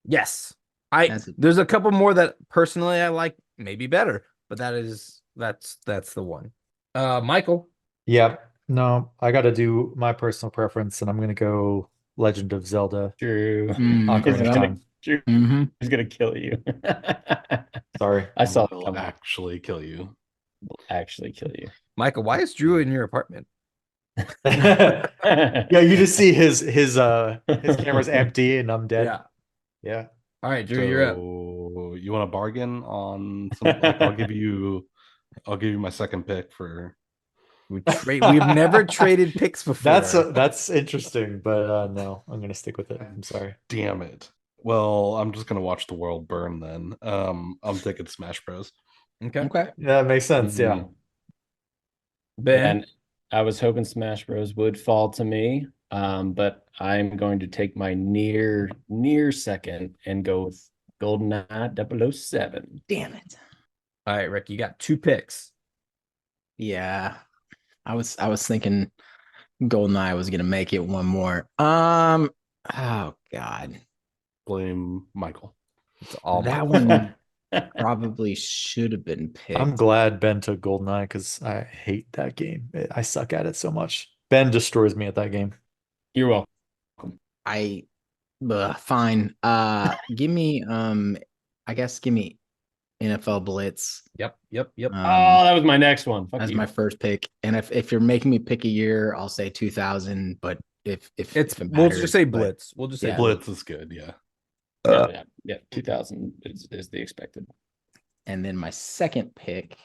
[SPEAKER 4] Yes,
[SPEAKER 5] As it-
[SPEAKER 4] there's a couple more that personally I like maybe better, but that's the one. Michael.
[SPEAKER 6] Yeah. No, I got to do my personal preference, and I'm going to go Legend of Zelda.
[SPEAKER 1] Drew.
[SPEAKER 5] Mm,
[SPEAKER 1] He's
[SPEAKER 6] Ocarina of
[SPEAKER 1] gonna,
[SPEAKER 6] Time.
[SPEAKER 1] Drew
[SPEAKER 5] mhm.
[SPEAKER 1] is gonna kill you.
[SPEAKER 6] Sorry.
[SPEAKER 1] I saw it
[SPEAKER 2] Will
[SPEAKER 1] coming.
[SPEAKER 2] actually kill you.
[SPEAKER 1] Will actually kill you.
[SPEAKER 4] Michael, why is Drew in your apartment?
[SPEAKER 6] Yeah, you just see his camera's empty, and I'm dead. Yeah.
[SPEAKER 4] All right, Drew, you're up.
[SPEAKER 2] So you want to bargain on some, like, I'll give you my second pick for
[SPEAKER 4] We've never traded picks before.
[SPEAKER 6] That's interesting, but no, I'm gonna stick with it. I'm sorry.
[SPEAKER 2] damn it. Well, I'm just gonna watch the world burn then. I'm thinking Smash Bros.
[SPEAKER 4] okay.
[SPEAKER 5] Okay.
[SPEAKER 6] Yeah, that makes sense. Yeah.
[SPEAKER 1] Mhm.
[SPEAKER 4] Ben.
[SPEAKER 1] And I was hoping Smash Bros would fall to me. But I'm going to take my near second and go with GoldenEye 007.
[SPEAKER 5] Damn it.
[SPEAKER 4] All right, Rick, you got 2 picks.
[SPEAKER 5] Yeah. I was thinking GoldenEye was gonna make it one more. Oh God.
[SPEAKER 2] Blame Michael.
[SPEAKER 4] It's all
[SPEAKER 5] That
[SPEAKER 4] Michael.
[SPEAKER 5] one probably should have been picked.
[SPEAKER 6] I'm glad Ben took GoldenEye because I hate that game. I suck at it so much. Ben destroys me at that game.
[SPEAKER 1] You're welcome.
[SPEAKER 5] Fine. Give me I guess give me NFL Blitz.
[SPEAKER 4] Yep.
[SPEAKER 1] Oh, that was my next one. Fuck
[SPEAKER 5] As
[SPEAKER 1] you.
[SPEAKER 5] my first pick. And if you're making me pick a year, I'll say 2000. But if it
[SPEAKER 4] We'll
[SPEAKER 5] matters,
[SPEAKER 4] just say
[SPEAKER 5] but-
[SPEAKER 4] Blitz. We'll just say
[SPEAKER 5] Yeah.
[SPEAKER 2] Blitz is good, yeah.
[SPEAKER 1] Yeah, 2000 is the expected.
[SPEAKER 5] And then my second pick.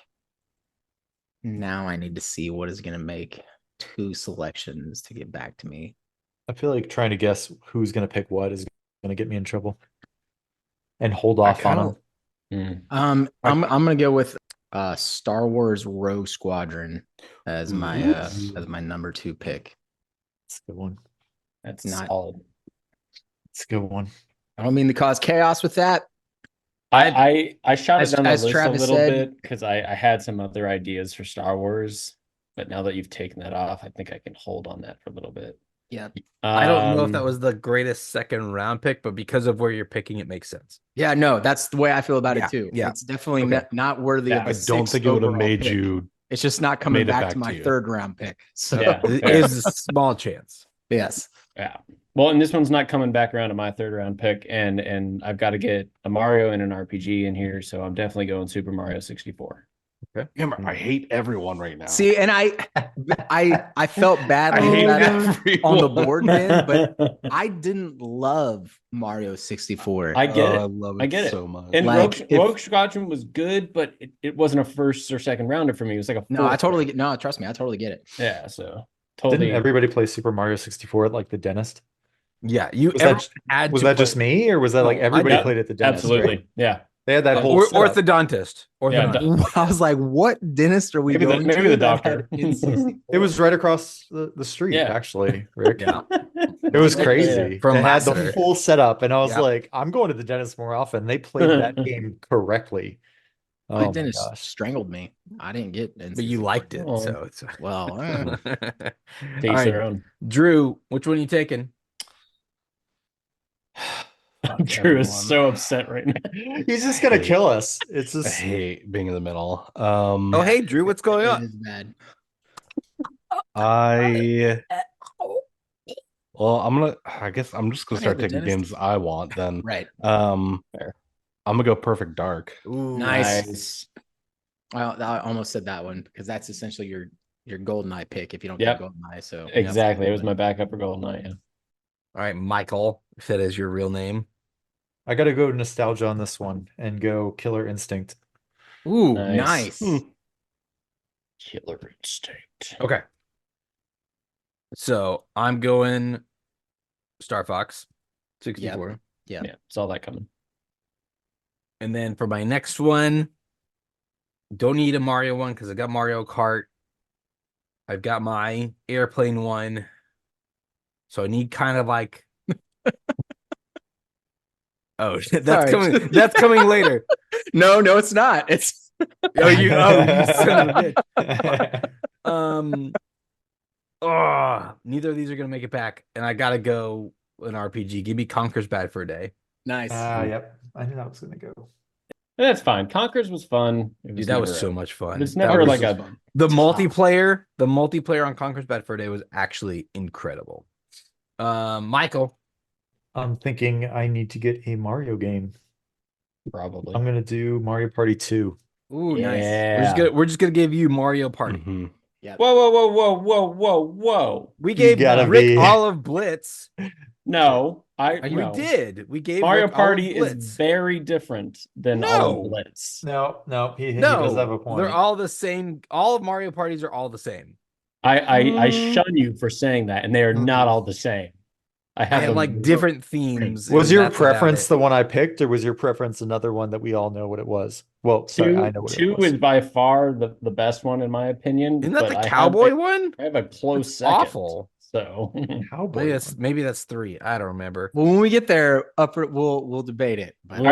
[SPEAKER 5] Now I need to see what is going to make 2 selections to get back to me.
[SPEAKER 6] I feel like trying to guess who's going to pick what is going to get me in trouble. And hold off on them.
[SPEAKER 1] Mm.
[SPEAKER 5] I'm gonna go with Star Wars Rogue Squadron as my number 2 pick.
[SPEAKER 6] It's a good one.
[SPEAKER 1] That's
[SPEAKER 5] Not-
[SPEAKER 1] solid.
[SPEAKER 6] It's a good one.
[SPEAKER 5] I don't mean to cause chaos with that.
[SPEAKER 1] I shot
[SPEAKER 5] As-
[SPEAKER 1] it down the
[SPEAKER 5] as
[SPEAKER 1] list
[SPEAKER 5] Travis
[SPEAKER 1] a little
[SPEAKER 5] said-
[SPEAKER 1] bit because I had some other ideas for Star Wars, but now that you've taken that off, I think I can hold on that for a little bit.
[SPEAKER 5] Yeah.
[SPEAKER 4] I don't know if
[SPEAKER 1] Um,
[SPEAKER 4] that was the greatest second round pick, but because of where you're picking, it makes sense.
[SPEAKER 5] Yeah, no, that's the way I feel about
[SPEAKER 4] Yeah,
[SPEAKER 5] it too.
[SPEAKER 4] yeah.
[SPEAKER 5] It's definitely
[SPEAKER 4] Okay.
[SPEAKER 5] not worthy
[SPEAKER 1] Yeah,
[SPEAKER 5] of a
[SPEAKER 2] I don't
[SPEAKER 5] 6th
[SPEAKER 2] think it would have
[SPEAKER 5] overall
[SPEAKER 2] made
[SPEAKER 5] pick.
[SPEAKER 2] you.
[SPEAKER 5] It's just not coming
[SPEAKER 2] made it
[SPEAKER 5] back
[SPEAKER 2] back
[SPEAKER 5] to my
[SPEAKER 2] to you.
[SPEAKER 5] 3rd round pick. So
[SPEAKER 1] Yeah.
[SPEAKER 4] It is a small chance.
[SPEAKER 5] yes.
[SPEAKER 1] Yeah. Well, and this one's not coming back around to my 3rd round pick, and I've got to get a Mario and an RPG in here, so I'm definitely going Super Mario 64.
[SPEAKER 2] Damn, I hate everyone right now.
[SPEAKER 5] See, and I felt bad
[SPEAKER 2] I
[SPEAKER 5] leaving
[SPEAKER 2] hate
[SPEAKER 5] that on the
[SPEAKER 2] everyone.
[SPEAKER 5] board, man, but I didn't love Mario 64.
[SPEAKER 1] I get
[SPEAKER 2] I
[SPEAKER 1] it.
[SPEAKER 2] love
[SPEAKER 1] I get it.
[SPEAKER 2] so much.
[SPEAKER 1] And
[SPEAKER 5] Like,
[SPEAKER 1] Rogue Squadron was good, but it wasn't a first or second rounder for me. It was like a
[SPEAKER 5] No, I
[SPEAKER 1] fourth
[SPEAKER 5] totally
[SPEAKER 1] round.
[SPEAKER 5] no, trust me, I totally get it.
[SPEAKER 1] Yeah, so totally.
[SPEAKER 6] Didn't everybody play Super Mario 64 at like the dentist?
[SPEAKER 4] Yeah,
[SPEAKER 6] Was that just me, or was that like
[SPEAKER 4] No,
[SPEAKER 6] everybody
[SPEAKER 1] Yeah,
[SPEAKER 6] played at the dentist?
[SPEAKER 1] absolutely.
[SPEAKER 6] Right?
[SPEAKER 1] Yeah.
[SPEAKER 6] They had that whole
[SPEAKER 4] Or
[SPEAKER 6] setup.
[SPEAKER 4] orthodontist.
[SPEAKER 1] Yeah,
[SPEAKER 4] Orthodontist.
[SPEAKER 5] I was like, what dentist are we
[SPEAKER 1] Maybe the-
[SPEAKER 5] going
[SPEAKER 1] maybe
[SPEAKER 5] to
[SPEAKER 1] the
[SPEAKER 5] that
[SPEAKER 1] doctor.
[SPEAKER 5] had N64?
[SPEAKER 6] It was right across the street,
[SPEAKER 1] Yeah.
[SPEAKER 6] actually, Rick.
[SPEAKER 4] Yeah.
[SPEAKER 6] It was crazy.
[SPEAKER 4] From
[SPEAKER 6] They had the
[SPEAKER 4] Lassiter.
[SPEAKER 6] full setup, and I was
[SPEAKER 4] Yep.
[SPEAKER 6] like, I'm going to the dentist more often. They played that game correctly.
[SPEAKER 5] My
[SPEAKER 6] Oh my
[SPEAKER 5] dentist
[SPEAKER 6] gosh.
[SPEAKER 5] strangled me. I didn't get
[SPEAKER 4] But you
[SPEAKER 5] N64.
[SPEAKER 4] liked it,
[SPEAKER 1] Oh.
[SPEAKER 4] so it's
[SPEAKER 5] Well,
[SPEAKER 4] All
[SPEAKER 1] To each
[SPEAKER 4] right,
[SPEAKER 1] their own.
[SPEAKER 4] Drew, which one are you taking?
[SPEAKER 1] Drew is so upset right now.
[SPEAKER 6] He's just gonna kill us. It's
[SPEAKER 2] I
[SPEAKER 6] just
[SPEAKER 2] hate being in the middle.
[SPEAKER 4] Oh, hey, Drew, what's going
[SPEAKER 5] it
[SPEAKER 4] on?
[SPEAKER 5] is bad.
[SPEAKER 2] I guess I'm just gonna
[SPEAKER 5] Not
[SPEAKER 2] start
[SPEAKER 5] the
[SPEAKER 2] taking
[SPEAKER 5] dentist.
[SPEAKER 2] games I want then.
[SPEAKER 5] Right.
[SPEAKER 1] Fair.
[SPEAKER 2] I'm gonna go Perfect Dark.
[SPEAKER 4] Ooh,
[SPEAKER 5] Nice. I almost said that one because that's essentially your GoldenEye pick if you don't
[SPEAKER 1] Yep.
[SPEAKER 5] get GoldenEye. So
[SPEAKER 1] Exactly. It was my backup for GoldenEye. Yeah.
[SPEAKER 4] All right, Michael, if that is your real name.
[SPEAKER 6] I gotta go nostalgia on this one and go Killer Instinct.
[SPEAKER 5] Ooh,
[SPEAKER 1] Nice.
[SPEAKER 5] nice.
[SPEAKER 1] Killer Instinct.
[SPEAKER 4] Okay. So I'm going Star Fox 64.
[SPEAKER 5] Yeah.
[SPEAKER 1] Yeah, saw that coming.
[SPEAKER 4] And then for my next one, don't need a Mario one because I got Mario Kart. I've got my airplane one. So I need kind of like oh, that's
[SPEAKER 5] Sorry.
[SPEAKER 4] coming. That's coming later.
[SPEAKER 5] No, it's not. It's
[SPEAKER 4] You son of a bitch. Neither of these are gonna make it back, and I gotta go an RPG. Give me Conker's Bad for a Day.
[SPEAKER 5] nice.
[SPEAKER 6] Yep. I knew that was gonna go.
[SPEAKER 1] And that's fine. Conquers was fun. It
[SPEAKER 4] Dude, that was
[SPEAKER 1] never-
[SPEAKER 4] so much fun.
[SPEAKER 1] It's
[SPEAKER 4] That
[SPEAKER 1] never
[SPEAKER 4] was
[SPEAKER 1] like
[SPEAKER 4] just
[SPEAKER 1] a
[SPEAKER 4] fun. The multiplayer on Conker's Bad for a Day was actually incredible. Michael,
[SPEAKER 6] I'm thinking I need to get a Mario game.
[SPEAKER 1] probably.
[SPEAKER 6] I'm gonna do Mario Party 2.
[SPEAKER 5] Ooh, nice.
[SPEAKER 1] Yeah.
[SPEAKER 4] we're just gonna give you Mario Party.
[SPEAKER 2] Mhm.
[SPEAKER 5] Yeah.
[SPEAKER 1] Whoa.
[SPEAKER 4] We gave
[SPEAKER 6] gotta
[SPEAKER 4] Rick
[SPEAKER 6] be-
[SPEAKER 4] Olive Blitz.
[SPEAKER 1] No,
[SPEAKER 4] We
[SPEAKER 1] no.
[SPEAKER 4] did. We gave
[SPEAKER 1] Mario
[SPEAKER 4] Rick
[SPEAKER 1] Party
[SPEAKER 4] Olive
[SPEAKER 1] is
[SPEAKER 4] Blitz.
[SPEAKER 1] very different than
[SPEAKER 4] No.
[SPEAKER 1] Olive Blitz.
[SPEAKER 6] No, he
[SPEAKER 4] No,
[SPEAKER 6] does have a point.
[SPEAKER 4] they're all the same. All of Mario Parties are all the same.
[SPEAKER 1] I shun you for saying that, and they are not all the same. I
[SPEAKER 4] I
[SPEAKER 1] have
[SPEAKER 4] have
[SPEAKER 1] them
[SPEAKER 4] like different themes.
[SPEAKER 6] Was
[SPEAKER 4] and
[SPEAKER 6] your
[SPEAKER 4] that's about
[SPEAKER 6] preference
[SPEAKER 4] it.
[SPEAKER 6] the one I picked, or was your preference another one that we all know what it was? Well, sorry, I know what
[SPEAKER 1] Two
[SPEAKER 6] it was.
[SPEAKER 1] is by far the best one in my opinion.
[SPEAKER 4] Isn't that
[SPEAKER 1] but
[SPEAKER 4] the
[SPEAKER 1] I have
[SPEAKER 4] cowboy
[SPEAKER 1] a-
[SPEAKER 4] one?
[SPEAKER 1] I have a close
[SPEAKER 4] It's
[SPEAKER 1] second.
[SPEAKER 4] awful.
[SPEAKER 1] So
[SPEAKER 6] Cowboy.
[SPEAKER 4] Maybe that's 3. I don't remember.
[SPEAKER 5] Well, when we get there, we'll debate it. But
[SPEAKER 1] I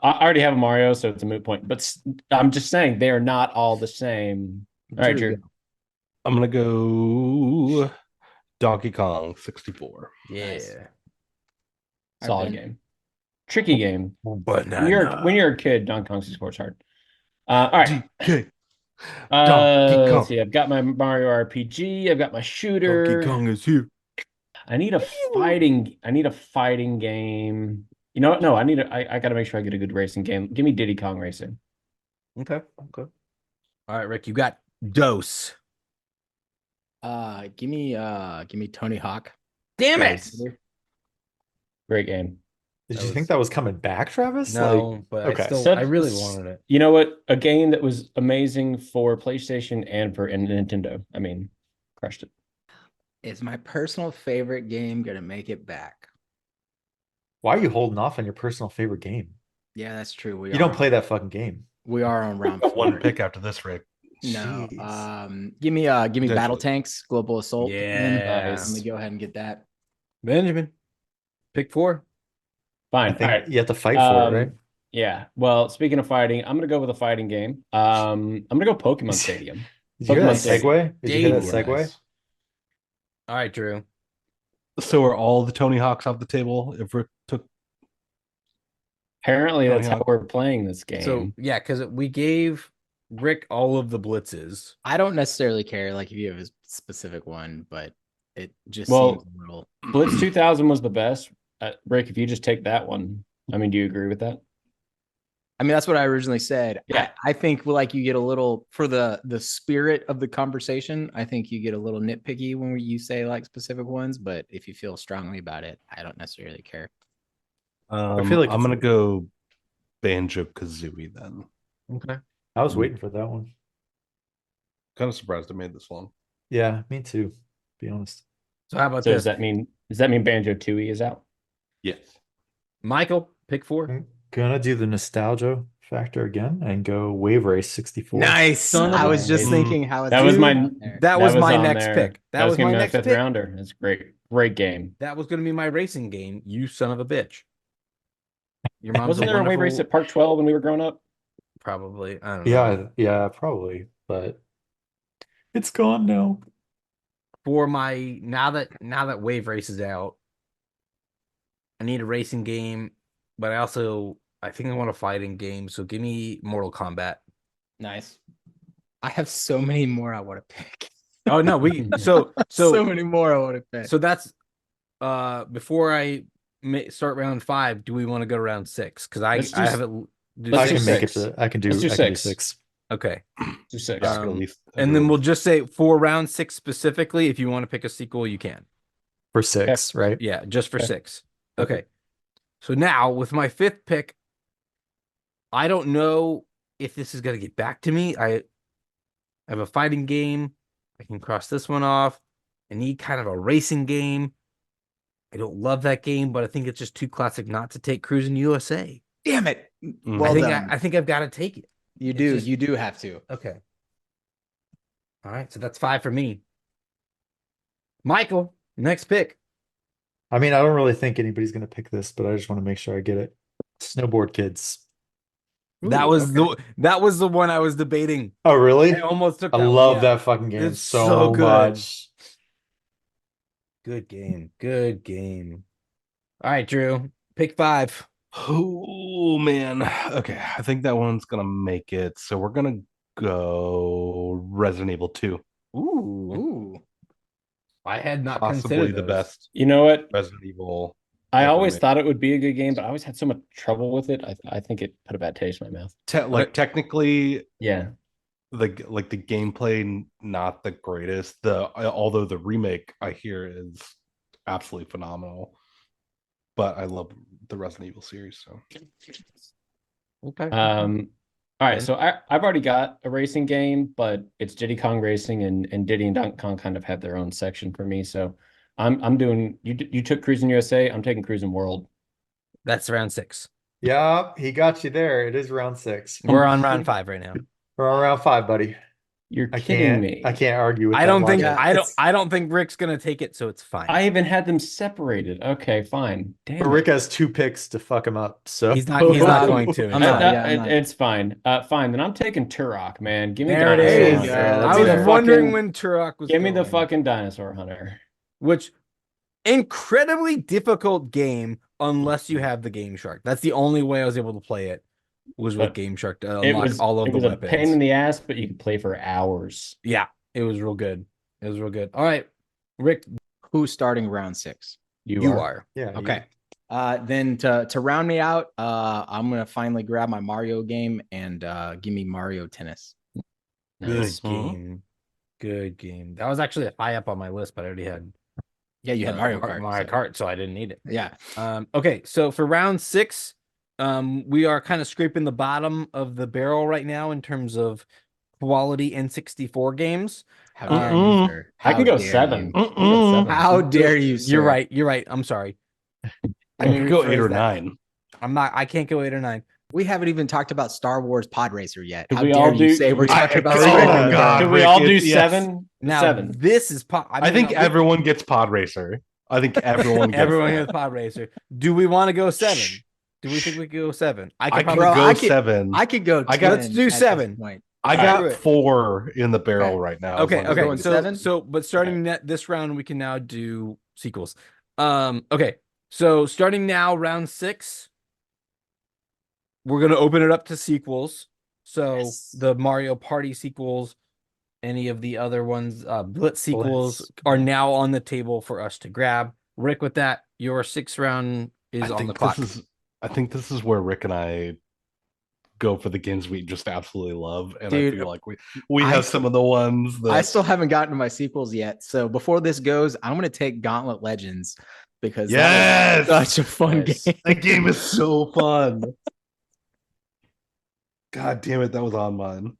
[SPEAKER 1] already have a Mario, so it's a moot point. But I'm just saying they are not all the same. All right, Drew.
[SPEAKER 2] I'm gonna go Donkey Kong 64.
[SPEAKER 4] Yeah.
[SPEAKER 5] Nice.
[SPEAKER 1] Solid game. Tricky game.
[SPEAKER 4] But
[SPEAKER 1] When you're a kid, Donkey Kong 64 is hard. All right.
[SPEAKER 2] DK. Donkey Kong.
[SPEAKER 1] Let's see. I've got my Mario RPG. I've got my shooter.
[SPEAKER 2] Donkey Kong is here.
[SPEAKER 1] I need a fighting game. You know what? No, I gotta make sure I get a good racing game. Give me Diddy Kong Racing.
[SPEAKER 4] Okay. All right, Rick, you got Dose.
[SPEAKER 5] Give me Tony Hawk.
[SPEAKER 4] Damn it!
[SPEAKER 1] Great game.
[SPEAKER 6] Did you think that was coming back, Travis?
[SPEAKER 4] No, but
[SPEAKER 6] okay.
[SPEAKER 4] I really wanted it.
[SPEAKER 1] You know what? A game that was amazing for PlayStation and for Nintendo. I mean, crushed it.
[SPEAKER 5] Is my personal favorite game gonna make it back?
[SPEAKER 6] Why are you holding off on your personal favorite game?
[SPEAKER 5] Yeah, that's true.
[SPEAKER 6] You don't play that fucking game.
[SPEAKER 5] We are on round
[SPEAKER 2] Got
[SPEAKER 5] 4.
[SPEAKER 2] one pick after this, Rick.
[SPEAKER 5] No.
[SPEAKER 6] Jeez.
[SPEAKER 5] Give me Battle Tanks, Global Assault.
[SPEAKER 4] Yeah.
[SPEAKER 5] Let me go ahead and get that.
[SPEAKER 4] Benjamin, pick 4.
[SPEAKER 1] Fine.
[SPEAKER 6] I think
[SPEAKER 1] All right.
[SPEAKER 6] you have to fight for it, right?
[SPEAKER 1] Yeah. Well, speaking of fighting, I'm gonna go with a fighting game. I'm gonna go Pokemon Stadium.
[SPEAKER 6] Did you hear that
[SPEAKER 1] Pokemon
[SPEAKER 6] segue? Did you hear that
[SPEAKER 4] Stadium.
[SPEAKER 6] segue?
[SPEAKER 4] All right, Drew.
[SPEAKER 2] So are all the Tony Hawks off the table? If Rick took
[SPEAKER 1] Apparently,
[SPEAKER 2] Tony
[SPEAKER 1] that's how
[SPEAKER 2] Hawk.
[SPEAKER 1] we're playing this game.
[SPEAKER 4] So yeah, because we gave Rick all of the blitzes.
[SPEAKER 5] I don't necessarily care, like if you have a specific one, but it just
[SPEAKER 1] Well,
[SPEAKER 5] seems a little.
[SPEAKER 1] Blitz 2000 was the best. Rick, if you just take that one, I mean, do you agree with that?
[SPEAKER 5] I mean, that's what I originally said.
[SPEAKER 1] Yeah.
[SPEAKER 5] I think like you get a little for the spirit of the conversation. I think you get a little nitpicky when you say like specific ones, but if you feel strongly about it, I don't necessarily care.
[SPEAKER 6] I feel like
[SPEAKER 2] I'm gonna go Banjo Kazooie then.
[SPEAKER 4] Okay.
[SPEAKER 6] I was waiting for that one.
[SPEAKER 2] Kind of surprised I made this one.
[SPEAKER 6] Yeah, me too. To be honest.
[SPEAKER 4] So how about
[SPEAKER 1] So
[SPEAKER 4] this?
[SPEAKER 1] does that mean Banjo Tooie is out?
[SPEAKER 2] Yes.
[SPEAKER 4] Michael, pick 4.
[SPEAKER 6] I'm gonna do the nostalgia factor again and go Wave Race 64.
[SPEAKER 5] Nice.
[SPEAKER 4] Son of
[SPEAKER 5] I
[SPEAKER 4] a
[SPEAKER 5] was just
[SPEAKER 2] bitch.
[SPEAKER 5] thinking how
[SPEAKER 1] That was my
[SPEAKER 4] That was my
[SPEAKER 1] on
[SPEAKER 4] next
[SPEAKER 1] there.
[SPEAKER 4] pick. That was
[SPEAKER 1] gonna
[SPEAKER 4] my
[SPEAKER 1] be
[SPEAKER 4] next
[SPEAKER 1] fifth
[SPEAKER 4] pick.
[SPEAKER 1] rounder. It's great game.
[SPEAKER 4] That was going to be my racing game. You son of a bitch. Your mom's
[SPEAKER 1] Wasn't there a wave race at Park 12 when we were growing up?
[SPEAKER 4] Probably. I don't know.
[SPEAKER 6] Yeah, probably. But it's gone now.
[SPEAKER 4] For my now that Wave Race is out, I need a racing game, but I think I want a fighting game. So give me Mortal Kombat.
[SPEAKER 5] Nice. I have so many more I want to pick.
[SPEAKER 4] Oh no, so
[SPEAKER 5] many more I want to pick.
[SPEAKER 4] so that's before I start round 5. Do we want to go to round 6? Because I have it.
[SPEAKER 1] Let's
[SPEAKER 6] I
[SPEAKER 1] do
[SPEAKER 6] can make it.
[SPEAKER 1] six.
[SPEAKER 6] I can do.
[SPEAKER 1] Let's do
[SPEAKER 6] I can do
[SPEAKER 1] 6.
[SPEAKER 6] 6.
[SPEAKER 4] Okay.
[SPEAKER 1] Do 6.
[SPEAKER 2] Yeah, at least
[SPEAKER 4] And then we'll just say for round 6 specifically, if you want to pick a sequel, you can.
[SPEAKER 6] For 6, right?
[SPEAKER 4] Yeah, just for
[SPEAKER 1] Okay.
[SPEAKER 4] 6. Okay. So now with my 5th pick, I don't know if this is gonna get back to me. I have a fighting game. I can cross this one off. I need kind of a racing game. I don't love that game, but I think it's just too classic not to take Cruising USA.
[SPEAKER 5] Damn it.
[SPEAKER 2] Well
[SPEAKER 4] I think
[SPEAKER 5] done.
[SPEAKER 4] I think I've got to take it.
[SPEAKER 5] You
[SPEAKER 4] just-
[SPEAKER 5] do have to.
[SPEAKER 4] Okay. All right, so that's 5 for me. Michael, next pick.
[SPEAKER 6] I mean, I don't really think anybody's gonna pick this, but I just want to make sure I get it. Snowboard Kids.
[SPEAKER 4] That was the one I was debating.
[SPEAKER 6] Oh, really?
[SPEAKER 4] I almost took
[SPEAKER 6] I
[SPEAKER 4] that one,
[SPEAKER 6] love
[SPEAKER 4] yeah.
[SPEAKER 6] that fucking game
[SPEAKER 4] It's
[SPEAKER 6] so
[SPEAKER 4] so good.
[SPEAKER 6] much.
[SPEAKER 4] Good game. Good game. All right, Drew. Pick 5.
[SPEAKER 2] Oh man. Okay. I think that one's gonna make it. So we're gonna go Resident Evil 2.
[SPEAKER 4] Ooh. I had not
[SPEAKER 2] Possibly
[SPEAKER 4] considered
[SPEAKER 2] the
[SPEAKER 4] those.
[SPEAKER 2] best
[SPEAKER 1] You know what?
[SPEAKER 2] Resident Evil.
[SPEAKER 1] I
[SPEAKER 2] ever
[SPEAKER 1] always
[SPEAKER 2] made.
[SPEAKER 1] thought it would be a good game, but I always had so much trouble with it. I think it put a bad taste in my mouth.
[SPEAKER 2] Technically,
[SPEAKER 1] Yeah.
[SPEAKER 2] the gameplay not the greatest. Although the remake I hear is absolutely phenomenal. But I love the Resident Evil series. So
[SPEAKER 4] Okay.
[SPEAKER 1] All right, so I've already got a racing game, but it's Diddy Kong Racing, and Diddy and Donkey Kong kind of have their own section for me. So I'm doing. You took Cruising USA. I'm taking Cruising World.
[SPEAKER 4] That's round 6.
[SPEAKER 6] Yeah, he got you there. It is round 6.
[SPEAKER 4] We're on round 5 right now.
[SPEAKER 6] We're on round 5, buddy.
[SPEAKER 1] You're
[SPEAKER 6] I
[SPEAKER 1] kidding
[SPEAKER 6] can't.
[SPEAKER 1] me.
[SPEAKER 6] I can't argue with
[SPEAKER 4] I
[SPEAKER 6] that
[SPEAKER 4] don't think
[SPEAKER 6] logic.
[SPEAKER 4] I don't think Rick's gonna take it, so it's fine.
[SPEAKER 1] I even had them separated. Okay, fine.
[SPEAKER 6] But
[SPEAKER 1] Damn
[SPEAKER 6] Rick
[SPEAKER 1] it.
[SPEAKER 6] has 2 picks to fuck him up. So
[SPEAKER 4] He's not going to.
[SPEAKER 5] I'm not. Yeah, I'm not.
[SPEAKER 1] It's fine. Fine. Then I'm taking Turok, man. Give me
[SPEAKER 4] There it
[SPEAKER 1] Dinosaur
[SPEAKER 4] is.
[SPEAKER 1] Hunter.
[SPEAKER 5] Yeah,
[SPEAKER 4] I
[SPEAKER 1] Give me
[SPEAKER 4] was
[SPEAKER 1] the
[SPEAKER 4] wondering
[SPEAKER 1] fucking-
[SPEAKER 4] when Turok was
[SPEAKER 1] Give me the
[SPEAKER 4] going.
[SPEAKER 1] fucking Dinosaur Hunter.
[SPEAKER 4] Which incredibly difficult game unless you have the Game Shark. That's the only way I was able to play it was with
[SPEAKER 1] But
[SPEAKER 4] Game Shark to
[SPEAKER 1] It
[SPEAKER 4] unlock
[SPEAKER 1] was
[SPEAKER 4] all of
[SPEAKER 1] it
[SPEAKER 4] the
[SPEAKER 1] was a
[SPEAKER 4] weapons.
[SPEAKER 1] pain in the ass, but you could play for hours.
[SPEAKER 4] Yeah, it was real good. It was real good. All right, Rick,
[SPEAKER 5] Who's starting round 6?
[SPEAKER 4] you are.
[SPEAKER 6] yeah.
[SPEAKER 5] Okay. Then to round me out, I'm gonna finally grab my Mario game and give me Mario Tennis.
[SPEAKER 1] Nice.
[SPEAKER 4] Good game. Good game. That was actually high up on my list, but I already had
[SPEAKER 5] Yeah, you had Mario Kart.
[SPEAKER 4] Mario
[SPEAKER 5] so-
[SPEAKER 4] Kart, so I didn't need it.
[SPEAKER 5] Yeah.
[SPEAKER 4] Okay, so for round 6, we are kind of scraping the bottom of the barrel right now in terms of quality N64 games.
[SPEAKER 5] How dare
[SPEAKER 2] Mm-mm.
[SPEAKER 5] you, sir?
[SPEAKER 1] I
[SPEAKER 5] How
[SPEAKER 1] can go
[SPEAKER 5] dare
[SPEAKER 1] 7.
[SPEAKER 5] you.
[SPEAKER 1] I can go 7.
[SPEAKER 5] How dare you, sir?
[SPEAKER 4] You're right. You're right. I'm sorry.
[SPEAKER 2] I could go 8 or
[SPEAKER 4] rephrase that.
[SPEAKER 2] 9.
[SPEAKER 4] I can't go 8 or 9.
[SPEAKER 5] We haven't even talked about Star Wars Pod Racer yet.
[SPEAKER 1] Could
[SPEAKER 5] How
[SPEAKER 1] we
[SPEAKER 5] dare
[SPEAKER 1] all
[SPEAKER 5] you
[SPEAKER 1] do-
[SPEAKER 5] say we're talking about
[SPEAKER 2] oh,
[SPEAKER 5] Star
[SPEAKER 2] my
[SPEAKER 5] Wars?
[SPEAKER 2] God.
[SPEAKER 1] Should we
[SPEAKER 2] Rick,
[SPEAKER 1] all do
[SPEAKER 2] yes.
[SPEAKER 1] 7?
[SPEAKER 4] Now
[SPEAKER 1] 7.
[SPEAKER 4] this is
[SPEAKER 2] I think everyone gets Pod Racer. I think everyone gets
[SPEAKER 4] everyone
[SPEAKER 2] that.
[SPEAKER 4] has Pod Racer. Do we want to go 7? Do we think we could go 7?
[SPEAKER 2] I
[SPEAKER 4] could
[SPEAKER 2] can
[SPEAKER 4] probably-
[SPEAKER 2] go
[SPEAKER 5] could-
[SPEAKER 2] 7.
[SPEAKER 5] I could go.
[SPEAKER 2] I got-
[SPEAKER 5] 10
[SPEAKER 4] Let's do
[SPEAKER 5] at this
[SPEAKER 4] 7.
[SPEAKER 5] point.
[SPEAKER 2] I
[SPEAKER 4] Screw
[SPEAKER 2] got
[SPEAKER 4] it.
[SPEAKER 2] 4 in the barrel
[SPEAKER 5] Okay.
[SPEAKER 2] right now.
[SPEAKER 4] Okay,
[SPEAKER 2] as long as
[SPEAKER 4] okay.
[SPEAKER 2] we-
[SPEAKER 5] Seven?
[SPEAKER 4] But starting this round, we can now do sequels. Okay. So starting now, round 6, we're gonna open it up to sequels. So
[SPEAKER 5] Yes.
[SPEAKER 4] the Mario Party sequels, any of the other ones, Blitz sequels are now on the table for us to grab. Rick, with that, your 6th round is on the clock.
[SPEAKER 2] I think this is where Rick and I go for the games we just absolutely love, and
[SPEAKER 5] Dude,
[SPEAKER 2] I feel like we
[SPEAKER 5] I
[SPEAKER 2] have
[SPEAKER 5] still-
[SPEAKER 2] some of the ones that
[SPEAKER 5] I still haven't gotten to my sequels yet. So before this goes, I'm going to take Gauntlet Legends because
[SPEAKER 2] Yes!
[SPEAKER 5] that was such a fun
[SPEAKER 1] Nice.
[SPEAKER 5] game.
[SPEAKER 2] that game is so fun. God damn it, that was on mine.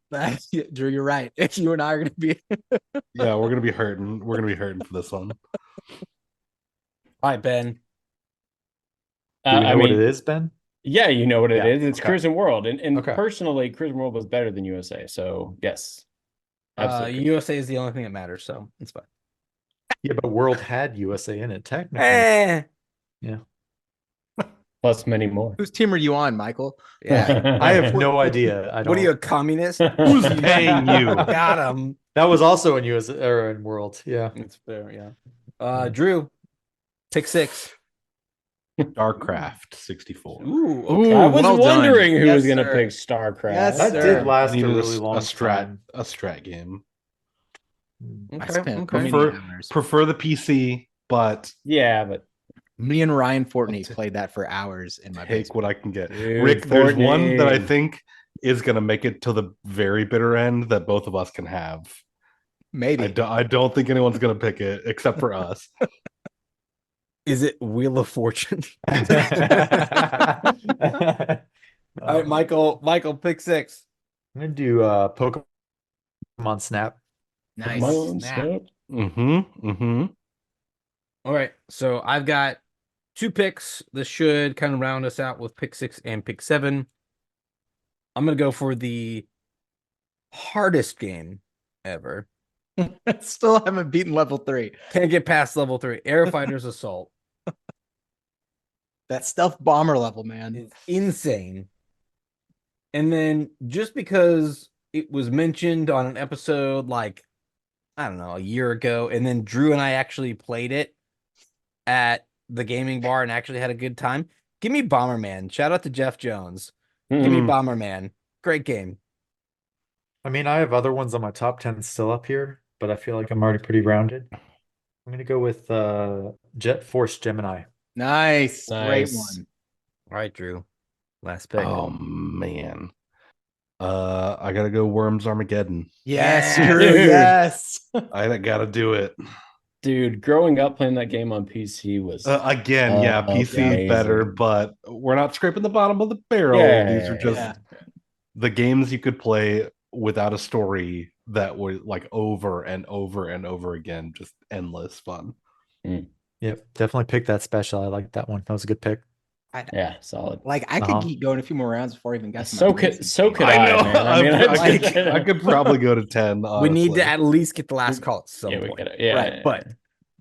[SPEAKER 5] Drew, you're right. You and I are going to be.
[SPEAKER 2] Yeah, we're gonna be hurting. We're gonna be hurting for this one.
[SPEAKER 4] All right, Ben.
[SPEAKER 6] Do we know
[SPEAKER 1] I
[SPEAKER 6] what
[SPEAKER 1] mean,
[SPEAKER 6] it is, Ben?
[SPEAKER 1] yeah, you know what it
[SPEAKER 6] Yeah,
[SPEAKER 1] is. It's
[SPEAKER 6] okay.
[SPEAKER 1] Cruising World, and
[SPEAKER 6] Okay.
[SPEAKER 1] personally, Cruising World was better than USA. So yes, absolutely.
[SPEAKER 4] USA is the only thing that matters, so it's fine.
[SPEAKER 6] Yeah, but World had USA in it technically.
[SPEAKER 4] Eh.
[SPEAKER 1] Plus many more.
[SPEAKER 5] Whose team are you on, Michael?
[SPEAKER 4] Yeah.
[SPEAKER 6] I have no idea. I don't.
[SPEAKER 4] What are you, a communist?
[SPEAKER 2] Who's paying you?
[SPEAKER 4] Got him.
[SPEAKER 6] That was also in US or in World. Yeah.
[SPEAKER 4] It's fair, yeah. Drew, pick 6.
[SPEAKER 2] Starcraft 64.
[SPEAKER 4] Ooh,
[SPEAKER 5] Ooh,
[SPEAKER 1] I was
[SPEAKER 5] well done.
[SPEAKER 1] wondering who
[SPEAKER 5] Yes,
[SPEAKER 1] was going to
[SPEAKER 5] sir.
[SPEAKER 1] pick StarCraft.
[SPEAKER 5] Yes,
[SPEAKER 6] That
[SPEAKER 5] sir.
[SPEAKER 6] did last a
[SPEAKER 2] Needed
[SPEAKER 6] really long time.
[SPEAKER 2] a strat game.
[SPEAKER 5] I spent
[SPEAKER 4] okay.
[SPEAKER 5] many
[SPEAKER 2] Prefer-
[SPEAKER 5] hours.
[SPEAKER 2] Prefer the PC, but
[SPEAKER 1] Yeah, but
[SPEAKER 5] Me and Ryan Fortney played that for hours in my
[SPEAKER 2] take
[SPEAKER 5] basement.
[SPEAKER 2] what I can get.
[SPEAKER 1] Dude,
[SPEAKER 2] Rick, there's one that I
[SPEAKER 1] Fortnite.
[SPEAKER 2] think is gonna make it to the very bitter end that both of us can have.
[SPEAKER 5] Maybe.
[SPEAKER 2] I don't think anyone's gonna pick it except for us.
[SPEAKER 4] Is it Wheel of Fortune? All
[SPEAKER 6] I'm
[SPEAKER 4] right, Michael, pick 6.
[SPEAKER 6] gonna do Pokemon Snap.
[SPEAKER 5] Nice.
[SPEAKER 1] my own
[SPEAKER 5] Snap.
[SPEAKER 1] stuff.
[SPEAKER 2] Mm-hmm.
[SPEAKER 4] All right, so I've got 2 picks. This should kind of round us out with pick 6 and pick 7. I'm gonna go for the hardest game ever.
[SPEAKER 5] Still haven't beaten level 3.
[SPEAKER 4] Can't get past level 3. Air Fighters Assault
[SPEAKER 5] That stealth bomber level, man.
[SPEAKER 4] is insane. And then just because it was mentioned on an episode like, I don't know, a year ago, and then Drew and I actually played it at the gaming bar and actually had a good time. Give me Bomberman. Shout out to Jeff Jones. Give me
[SPEAKER 1] Mhm.
[SPEAKER 4] Bomberman. Great game.
[SPEAKER 6] I mean, I have other ones on my top 10 still up here, but I feel like I'm already pretty rounded. I'm gonna go with Jet Force Gemini.
[SPEAKER 5] Nice. Great
[SPEAKER 1] Nice.
[SPEAKER 5] one.
[SPEAKER 4] All right, Drew. Last pick.
[SPEAKER 2] Oh man. I gotta go Worms Armageddon.
[SPEAKER 5] Yes,
[SPEAKER 1] Yeah,
[SPEAKER 5] Drew.
[SPEAKER 1] dude.
[SPEAKER 5] Yes.
[SPEAKER 2] I gotta do it.
[SPEAKER 1] Dude, growing up playing that game on PC was
[SPEAKER 2] Again, yeah, PC
[SPEAKER 1] amazing.
[SPEAKER 2] better, but we're not scraping the bottom of the barrel. These are just
[SPEAKER 5] Yeah.
[SPEAKER 2] the games you could play without a story that were like over and over and over again, just endless fun.
[SPEAKER 6] Yep, definitely pick that special. I like that one. That was a good pick.
[SPEAKER 1] Yeah, solid.
[SPEAKER 5] Like I could keep going a few more rounds before I even got to my
[SPEAKER 1] So could
[SPEAKER 2] I
[SPEAKER 1] I,
[SPEAKER 2] know.
[SPEAKER 1] man. I mean,
[SPEAKER 2] I could probably go to 10.
[SPEAKER 4] We need to
[SPEAKER 2] honestly.
[SPEAKER 4] at least get the last call at some
[SPEAKER 1] yeah, we
[SPEAKER 4] point.
[SPEAKER 1] could. Yeah,
[SPEAKER 5] Right, but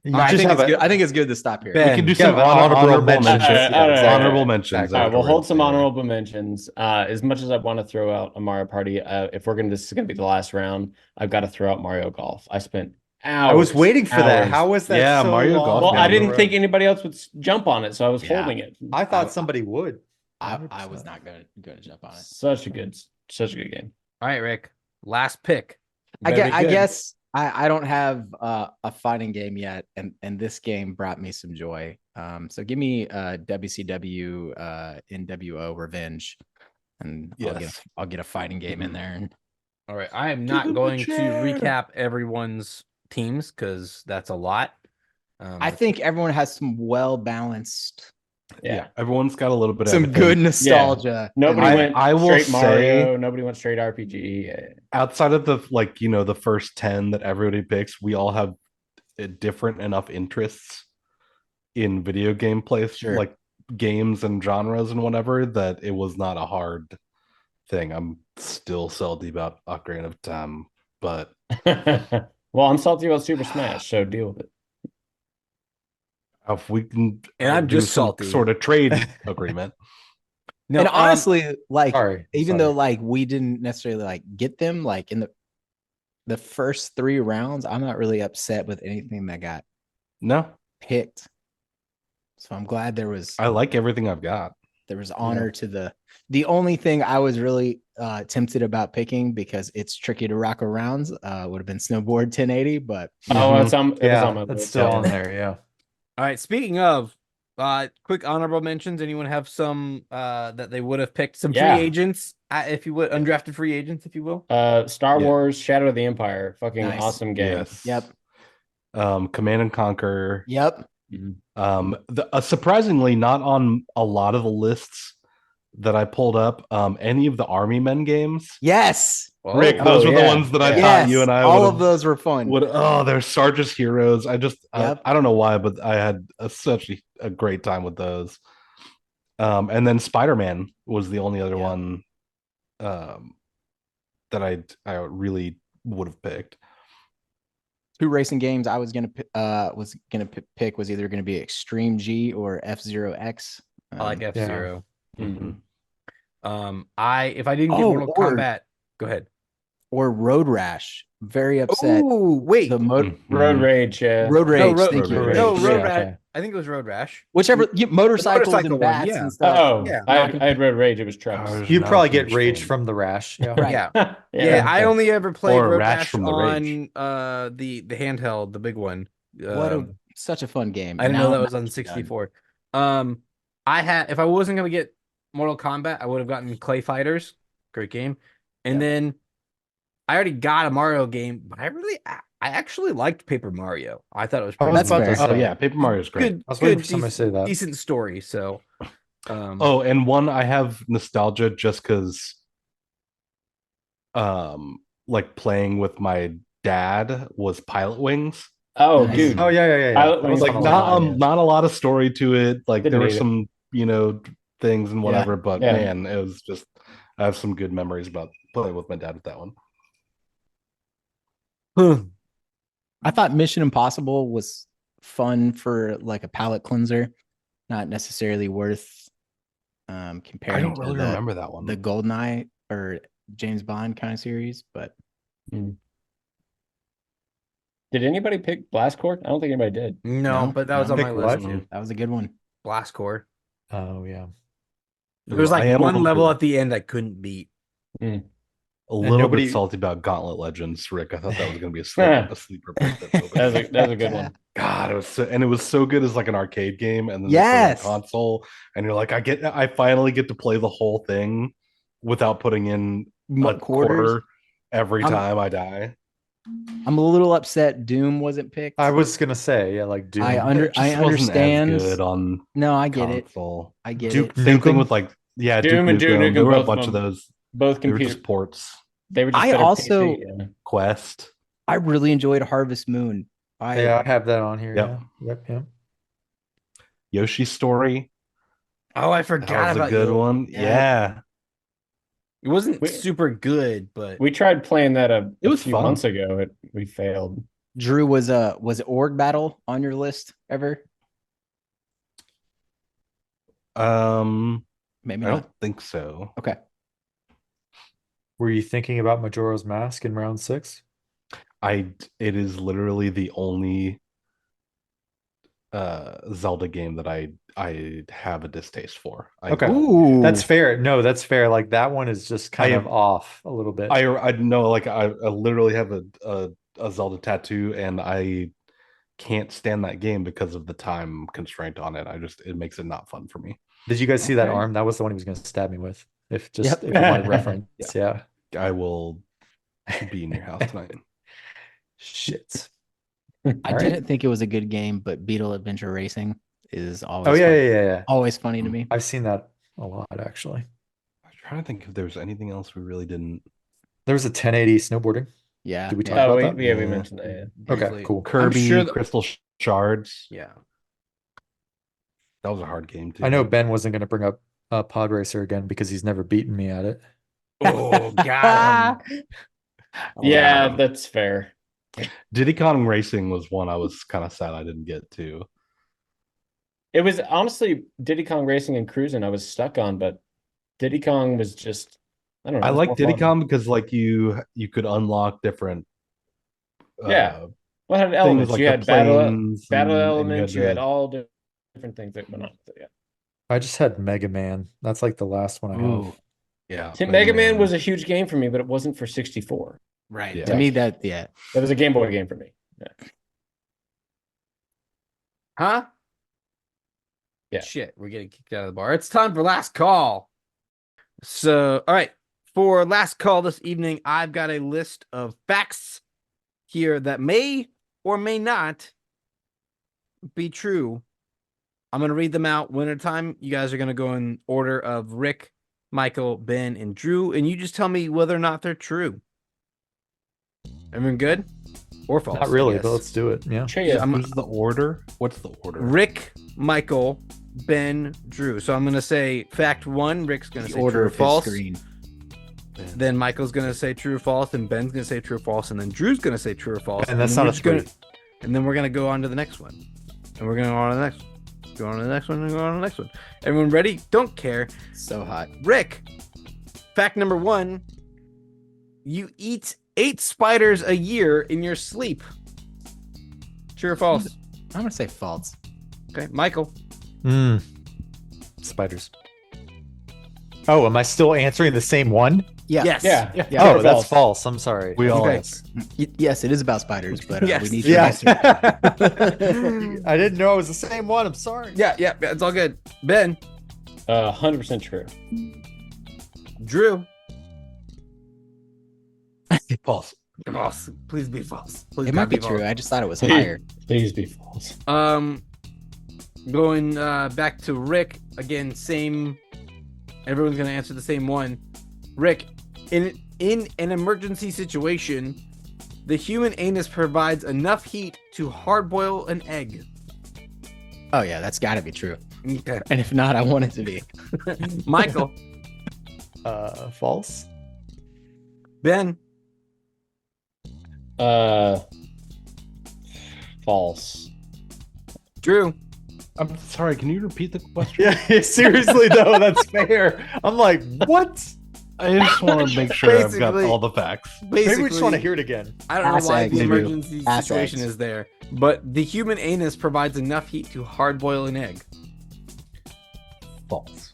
[SPEAKER 6] You
[SPEAKER 5] I
[SPEAKER 6] just
[SPEAKER 5] think
[SPEAKER 6] have
[SPEAKER 5] it's
[SPEAKER 6] a
[SPEAKER 5] good. I think it's good to stop here.
[SPEAKER 6] Ben,
[SPEAKER 2] We can do
[SPEAKER 6] you
[SPEAKER 2] some
[SPEAKER 6] have an
[SPEAKER 2] honorable mentions.
[SPEAKER 1] All right, all right,
[SPEAKER 2] Honorable
[SPEAKER 1] all right.
[SPEAKER 2] mentions.
[SPEAKER 1] All right, we'll hold
[SPEAKER 2] afterwards,
[SPEAKER 1] some
[SPEAKER 2] yeah.
[SPEAKER 1] honorable mentions. As much as I want to throw out a Mario Party, if this is gonna be the last round, I've got to throw out Mario Golf. I spent hours.
[SPEAKER 6] I was waiting for that.
[SPEAKER 1] hours.
[SPEAKER 6] How was that
[SPEAKER 2] Yeah,
[SPEAKER 6] so
[SPEAKER 2] Mario
[SPEAKER 6] long?
[SPEAKER 2] Golf
[SPEAKER 1] Well, I
[SPEAKER 2] down the
[SPEAKER 1] didn't
[SPEAKER 6] road?
[SPEAKER 1] think anybody else would jump on it, so I was
[SPEAKER 5] Yeah.
[SPEAKER 1] holding it.
[SPEAKER 6] I thought somebody would.
[SPEAKER 5] I
[SPEAKER 6] 100%.
[SPEAKER 5] was not going to jump on it.
[SPEAKER 1] Such a good game.
[SPEAKER 4] All right, Rick. Last pick. You
[SPEAKER 5] I
[SPEAKER 4] better be good.
[SPEAKER 5] guess I don't have a fighting game yet, and this game brought me some joy. So give me WCW NWO Revenge, and
[SPEAKER 2] Yes.
[SPEAKER 5] I'll get a fighting game in there. And
[SPEAKER 4] All right. I am not going to recap everyone's teams because that's a lot.
[SPEAKER 5] I think everyone has some well balanced,
[SPEAKER 1] Yeah.
[SPEAKER 2] Everyone's got a little bit of
[SPEAKER 5] some
[SPEAKER 2] everything.
[SPEAKER 5] good nostalgia.
[SPEAKER 1] Nobody
[SPEAKER 5] And
[SPEAKER 1] went
[SPEAKER 2] I will
[SPEAKER 1] straight
[SPEAKER 2] say-
[SPEAKER 1] Mario. Nobody went straight RPG. Yeah.
[SPEAKER 2] Outside of the the first 10 that everybody picks, we all have different enough interests in video game plays,
[SPEAKER 5] Sure.
[SPEAKER 2] like games and genres and whatever, that it was not a hard thing. I'm still salty about Ocarina of Time, but
[SPEAKER 1] Well, I'm salty about Super Smash, so deal with it.
[SPEAKER 2] if we can
[SPEAKER 4] And I'm
[SPEAKER 2] do
[SPEAKER 4] just
[SPEAKER 2] some
[SPEAKER 4] salty.
[SPEAKER 2] sort of trade agreement.
[SPEAKER 4] No,
[SPEAKER 5] and honestly, like
[SPEAKER 6] sorry,
[SPEAKER 5] even
[SPEAKER 6] sorry.
[SPEAKER 5] though like we didn't necessarily like get them like in the first 3 rounds, I'm not really upset with anything that got
[SPEAKER 2] No,
[SPEAKER 5] picked. So I'm glad there was
[SPEAKER 2] I like everything I've got.
[SPEAKER 5] honor to the only thing I was really tempted about picking, because it's tricky to rock around, would have been Snowboard 1080, but
[SPEAKER 1] Oh, it was on my
[SPEAKER 6] that's
[SPEAKER 1] list.
[SPEAKER 6] still
[SPEAKER 1] Yeah.
[SPEAKER 6] on there. Yeah.
[SPEAKER 4] all right. Speaking of quick honorable mentions, anyone have some that they would have picked? Some
[SPEAKER 1] Yeah.
[SPEAKER 4] free agents, if you would, undrafted free agents, if you will.
[SPEAKER 1] Star
[SPEAKER 2] Yeah.
[SPEAKER 1] Wars: Shadow of the Empire, fucking
[SPEAKER 5] Nice.
[SPEAKER 1] awesome game.
[SPEAKER 2] Yes.
[SPEAKER 5] Yep.
[SPEAKER 2] Command and Conquer.
[SPEAKER 5] yep.
[SPEAKER 2] Surprisingly, not on a lot of the lists that I pulled up. Any of the Army Men games.
[SPEAKER 5] Yes.
[SPEAKER 2] Rick, those
[SPEAKER 1] Oh,
[SPEAKER 2] were
[SPEAKER 1] yeah.
[SPEAKER 2] the ones that I
[SPEAKER 1] Yeah.
[SPEAKER 2] thought
[SPEAKER 5] Yes.
[SPEAKER 2] you and I
[SPEAKER 5] all
[SPEAKER 2] would've-
[SPEAKER 5] of those were fun.
[SPEAKER 2] they're Sarge's Heroes. I just
[SPEAKER 5] Yep.
[SPEAKER 2] I don't know why, but I had such a great time with those. And then Spider-Man was the only other
[SPEAKER 5] Yeah.
[SPEAKER 2] one that I really would have picked.
[SPEAKER 5] 2 racing games I was gonna pick was either gonna be Extreme G or F-Zero X.
[SPEAKER 4] I like F-Zero.
[SPEAKER 2] Mhm.
[SPEAKER 4] If I didn't get
[SPEAKER 5] Oh,
[SPEAKER 4] Mortal
[SPEAKER 5] or-
[SPEAKER 4] Kombat, go ahead.
[SPEAKER 5] or Road Rash. Very upset.
[SPEAKER 4] Oh, wait.
[SPEAKER 5] The
[SPEAKER 2] Mhm.
[SPEAKER 1] Road Rage. Yeah.
[SPEAKER 5] Road Rage.
[SPEAKER 4] No,
[SPEAKER 5] thank you.
[SPEAKER 2] Road Rage.
[SPEAKER 4] No,
[SPEAKER 2] Yeah,
[SPEAKER 4] Road Rash.
[SPEAKER 6] okay.
[SPEAKER 4] I think it was Road Rash.
[SPEAKER 5] Whichever motorcycles
[SPEAKER 4] motorcycle
[SPEAKER 5] and
[SPEAKER 4] one,
[SPEAKER 5] bats
[SPEAKER 4] yeah.
[SPEAKER 5] and stuff.
[SPEAKER 1] Oh,
[SPEAKER 4] Yeah.
[SPEAKER 1] I had Road Rage. It was trucks.
[SPEAKER 2] Oh,
[SPEAKER 6] You'd
[SPEAKER 2] not
[SPEAKER 6] probably
[SPEAKER 2] a
[SPEAKER 6] get
[SPEAKER 2] huge
[SPEAKER 6] rage
[SPEAKER 2] fan.
[SPEAKER 6] from the rash. Yeah.
[SPEAKER 5] Right.
[SPEAKER 4] Yeah.
[SPEAKER 1] Yeah.
[SPEAKER 4] Yeah, I only ever played
[SPEAKER 2] Or
[SPEAKER 4] Road
[SPEAKER 2] Rash
[SPEAKER 4] Rash
[SPEAKER 2] from the
[SPEAKER 4] on
[SPEAKER 2] Rage.
[SPEAKER 4] the handheld, the big one.
[SPEAKER 5] Such a fun game.
[SPEAKER 4] I didn't know
[SPEAKER 5] Now-
[SPEAKER 4] that was on 64. If I wasn't gonna get Mortal Kombat, I would have gotten Clay Fighters. Great game. And then I already got a Mario game, but I actually liked Paper Mario. I thought it was
[SPEAKER 6] I
[SPEAKER 4] pretty
[SPEAKER 6] was
[SPEAKER 5] That's
[SPEAKER 6] about
[SPEAKER 5] fair.
[SPEAKER 6] to
[SPEAKER 2] Oh
[SPEAKER 6] say.
[SPEAKER 2] yeah, Paper Mario's great.
[SPEAKER 4] good.
[SPEAKER 6] I was waiting
[SPEAKER 4] Good,
[SPEAKER 6] for somebody to say that.
[SPEAKER 4] decent story. So,
[SPEAKER 2] Oh, and one I have nostalgia just because like playing with my dad was Pilot Wings.
[SPEAKER 1] Oh,
[SPEAKER 5] Nice.
[SPEAKER 1] dude.
[SPEAKER 6] Oh yeah.
[SPEAKER 1] Pilot
[SPEAKER 6] That was
[SPEAKER 1] Wings
[SPEAKER 2] Like
[SPEAKER 1] on
[SPEAKER 2] not a lot of story to it. Like
[SPEAKER 1] Didn't
[SPEAKER 2] there were
[SPEAKER 1] need it.
[SPEAKER 2] some, things and whatever, but
[SPEAKER 1] Yeah.
[SPEAKER 2] man, it was just I have some good memories about playing with my dad with that one.
[SPEAKER 5] I thought Mission Impossible was fun for like a palate cleanser, not necessarily worth
[SPEAKER 2] I
[SPEAKER 5] comparing
[SPEAKER 2] don't
[SPEAKER 5] to
[SPEAKER 2] really remember that one.
[SPEAKER 5] the GoldenEye or James Bond kind of series, but
[SPEAKER 1] Did anybody pick Blast Corps? I don't think anybody did.
[SPEAKER 4] no,
[SPEAKER 5] No,
[SPEAKER 4] but that was
[SPEAKER 5] no.
[SPEAKER 4] on my
[SPEAKER 6] Pick
[SPEAKER 4] list
[SPEAKER 6] what?
[SPEAKER 4] too.
[SPEAKER 5] that was a good one.
[SPEAKER 4] Blast Core.
[SPEAKER 6] Oh yeah.
[SPEAKER 4] There was
[SPEAKER 2] I
[SPEAKER 4] like
[SPEAKER 2] am
[SPEAKER 4] one
[SPEAKER 2] a
[SPEAKER 4] level
[SPEAKER 2] little-
[SPEAKER 4] at the end I couldn't beat.
[SPEAKER 2] A little
[SPEAKER 6] nobody-
[SPEAKER 2] bit salty about Gauntlet Legends, Rick. I thought that was going to be a sleeper pick.
[SPEAKER 1] That was a good one.
[SPEAKER 2] God, it was so good as like an arcade game, and then
[SPEAKER 5] Yes.
[SPEAKER 2] they put it on console, and you're like, I finally get to play the whole thing without putting in a quarter every
[SPEAKER 5] I'm-
[SPEAKER 2] time I die.
[SPEAKER 5] I'm a little upset Doom wasn't picked.
[SPEAKER 6] I was gonna say, yeah, like Doom.
[SPEAKER 5] I
[SPEAKER 2] It just wasn't as
[SPEAKER 5] understand.
[SPEAKER 2] good on
[SPEAKER 5] No, I get it.
[SPEAKER 2] console.
[SPEAKER 5] I get
[SPEAKER 6] Duke
[SPEAKER 5] it.
[SPEAKER 2] Same thing
[SPEAKER 6] Nukem?
[SPEAKER 2] with like
[SPEAKER 1] Doom and Duke Nukem,
[SPEAKER 2] There were a
[SPEAKER 1] both of
[SPEAKER 2] bunch of
[SPEAKER 1] them.
[SPEAKER 2] those.
[SPEAKER 1] Both
[SPEAKER 2] They were
[SPEAKER 1] computer.
[SPEAKER 2] just ports.
[SPEAKER 1] They were just
[SPEAKER 5] I
[SPEAKER 1] better
[SPEAKER 5] also-
[SPEAKER 1] PC, yeah.
[SPEAKER 2] Quest.
[SPEAKER 5] I really enjoyed Harvest Moon.
[SPEAKER 6] Yeah, I have that on here.
[SPEAKER 2] Yep.
[SPEAKER 6] Yeah. Yep.
[SPEAKER 2] Yoshi's Story.
[SPEAKER 4] Oh, I
[SPEAKER 2] That
[SPEAKER 4] forgot
[SPEAKER 2] was a
[SPEAKER 4] about
[SPEAKER 2] good
[SPEAKER 4] you.
[SPEAKER 2] one. Yeah.
[SPEAKER 4] It wasn't
[SPEAKER 1] We-
[SPEAKER 4] super good, but
[SPEAKER 1] We tried playing that
[SPEAKER 2] It
[SPEAKER 1] a
[SPEAKER 2] was
[SPEAKER 1] few
[SPEAKER 2] fun.
[SPEAKER 1] months ago. We failed.
[SPEAKER 5] Drew, was Org Battle on your list ever? Maybe
[SPEAKER 2] I
[SPEAKER 5] not.
[SPEAKER 2] don't think so.
[SPEAKER 5] Okay.
[SPEAKER 6] Were you thinking about Majora's Mask in round 6?
[SPEAKER 2] It is literally the only Zelda game that I have a distaste for.
[SPEAKER 6] Okay.
[SPEAKER 5] Ooh,
[SPEAKER 6] That's fair. No, that's fair. Like that one is just kind of
[SPEAKER 2] have-
[SPEAKER 6] off a little bit.
[SPEAKER 2] I know, like I literally have a Zelda tattoo, and I can't stand that game because of the time constraint on it. It makes it not fun for me.
[SPEAKER 6] Did you guys see that
[SPEAKER 1] Okay.
[SPEAKER 6] arm? That was the one he was going to stab me with. If
[SPEAKER 5] Yep.
[SPEAKER 6] you wanted reference, yeah.
[SPEAKER 2] I will be in your house tonight.
[SPEAKER 6] Shit.
[SPEAKER 5] I
[SPEAKER 6] All right.
[SPEAKER 5] didn't think it was a good game, but Beetle Adventure Racing is always
[SPEAKER 6] Oh yeah,
[SPEAKER 5] fun.
[SPEAKER 6] yeah.
[SPEAKER 5] Always funny to me.
[SPEAKER 6] I've seen that a lot actually.
[SPEAKER 2] I'm trying to think if there was anything else we really didn't.
[SPEAKER 6] There was a 1080 snowboarding.
[SPEAKER 5] Yeah.
[SPEAKER 6] Did we talk
[SPEAKER 5] yeah.
[SPEAKER 6] about
[SPEAKER 1] we,
[SPEAKER 6] that?
[SPEAKER 1] we
[SPEAKER 2] Yeah.
[SPEAKER 1] mentioned that. Yeah.
[SPEAKER 6] Okay,
[SPEAKER 4] briefly.
[SPEAKER 6] cool.
[SPEAKER 2] Kirby
[SPEAKER 1] sure that-
[SPEAKER 2] Crystal Shards.
[SPEAKER 4] Yeah.
[SPEAKER 2] That was a hard game too.
[SPEAKER 6] I know Ben wasn't going to bring up Pod Racer again because he's never beaten me at it.
[SPEAKER 4] Oh, got him.
[SPEAKER 1] Yeah,
[SPEAKER 2] Wow.
[SPEAKER 1] that's fair.
[SPEAKER 2] Diddy Kong Racing was one I was kind of sad I didn't get to.
[SPEAKER 1] It was honestly Diddy Kong Racing and Cruising I was stuck on, but Diddy Kong was just I don't know.
[SPEAKER 2] I
[SPEAKER 1] it was
[SPEAKER 2] like
[SPEAKER 1] more
[SPEAKER 2] Diddy
[SPEAKER 1] fun.
[SPEAKER 2] Kong because like you could unlock different
[SPEAKER 1] Yeah. Well, it had
[SPEAKER 2] things
[SPEAKER 1] elements.
[SPEAKER 2] like
[SPEAKER 1] You
[SPEAKER 2] the
[SPEAKER 1] had battle
[SPEAKER 2] planes and
[SPEAKER 1] elements. You had
[SPEAKER 2] the-
[SPEAKER 1] all different things that went on with it. Yeah.
[SPEAKER 6] I just had Mega Man. That's like the last one I have.
[SPEAKER 2] Ooh, yeah.
[SPEAKER 1] See, Mega Man was a huge game for me, but it wasn't for 64.
[SPEAKER 5] Right.
[SPEAKER 2] Yeah.
[SPEAKER 5] To me, that
[SPEAKER 1] That was a Game Boy game for me. Yeah.
[SPEAKER 4] Huh?
[SPEAKER 1] Yeah.
[SPEAKER 4] Shit, we're getting kicked out of the bar. It's time for last call. So, all right. For last call this evening, I've got a list of facts here that may or may not be true. I'm going to read them out one at a time. You guys are going to go in order of Rick, Michael, Ben, and Drew, and you just tell me whether or not they're true. Everyone good? Or false?
[SPEAKER 6] Not really,
[SPEAKER 4] yes.
[SPEAKER 6] but let's do it. Yeah.
[SPEAKER 1] Sure, yeah.
[SPEAKER 2] Who's the order? What's the order?
[SPEAKER 4] Rick, Michael, Ben, Drew. So I'm going to say fact one. Rick's going to
[SPEAKER 5] the
[SPEAKER 4] say
[SPEAKER 5] order
[SPEAKER 4] true or
[SPEAKER 5] of his
[SPEAKER 4] false.
[SPEAKER 5] screen.
[SPEAKER 4] Then Michael's going to say true or false. And Ben's going to say true or false. And then Drew's going to say true or false.
[SPEAKER 6] And that's
[SPEAKER 4] then
[SPEAKER 6] not
[SPEAKER 4] we're
[SPEAKER 6] a
[SPEAKER 4] just gonna-
[SPEAKER 6] screen.
[SPEAKER 4] And then we're going to go on to the next one. And we're going to go on to the next one. Go on to the next one and go on to the next one. Everyone ready? Don't care.
[SPEAKER 5] So hot.
[SPEAKER 4] Rick, fact number one. You eat 8 spiders a year in your sleep. True or false?
[SPEAKER 5] I'm gonna say false.
[SPEAKER 4] Okay. Michael.
[SPEAKER 6] Spiders. Oh, am I still answering the same one?
[SPEAKER 5] Yeah.
[SPEAKER 4] Yes.
[SPEAKER 1] Yeah.
[SPEAKER 5] Yeah.
[SPEAKER 1] True or
[SPEAKER 6] Oh, that's
[SPEAKER 1] false?
[SPEAKER 6] false. I'm sorry.
[SPEAKER 2] We all
[SPEAKER 4] Okay.
[SPEAKER 5] Yes, it is about spiders, but
[SPEAKER 4] Yes.
[SPEAKER 5] we need your
[SPEAKER 6] Yeah.
[SPEAKER 5] answer.
[SPEAKER 6] I didn't know it was the same one. I'm sorry.
[SPEAKER 4] Yeah. It's all good. Ben.
[SPEAKER 1] 100% true.
[SPEAKER 4] Drew.
[SPEAKER 2] False.
[SPEAKER 4] False. Please be false. Please
[SPEAKER 5] It
[SPEAKER 4] God
[SPEAKER 5] might be
[SPEAKER 4] false.
[SPEAKER 5] true. I just thought it was higher.
[SPEAKER 1] Please be false.
[SPEAKER 4] Going back to Rick again. Same. Everyone's gonna answer the same one. Rick, in an emergency situation, the human anus provides enough heat to hard-boil an egg.
[SPEAKER 5] Oh yeah, that's got to be true.
[SPEAKER 4] Okay.
[SPEAKER 5] And if not, I want it to be.
[SPEAKER 4] Michael.
[SPEAKER 6] False.
[SPEAKER 4] Ben.
[SPEAKER 1] False.
[SPEAKER 4] Drew.
[SPEAKER 2] I'm sorry. Can you repeat the question?
[SPEAKER 6] Yeah, seriously though, that's fair. I'm like, what?
[SPEAKER 2] I just want to make sure I've got
[SPEAKER 4] Basically-
[SPEAKER 2] all the facts.
[SPEAKER 6] Maybe
[SPEAKER 4] Basically,
[SPEAKER 6] we just want to hear it again.
[SPEAKER 4] I don't know
[SPEAKER 5] Ass
[SPEAKER 4] why
[SPEAKER 5] eggs,
[SPEAKER 4] the
[SPEAKER 5] Drew.
[SPEAKER 4] emergency
[SPEAKER 5] Ass
[SPEAKER 4] situation
[SPEAKER 5] eggs.
[SPEAKER 4] is there, but the human anus provides enough heat to hard-boil an egg.
[SPEAKER 2] False.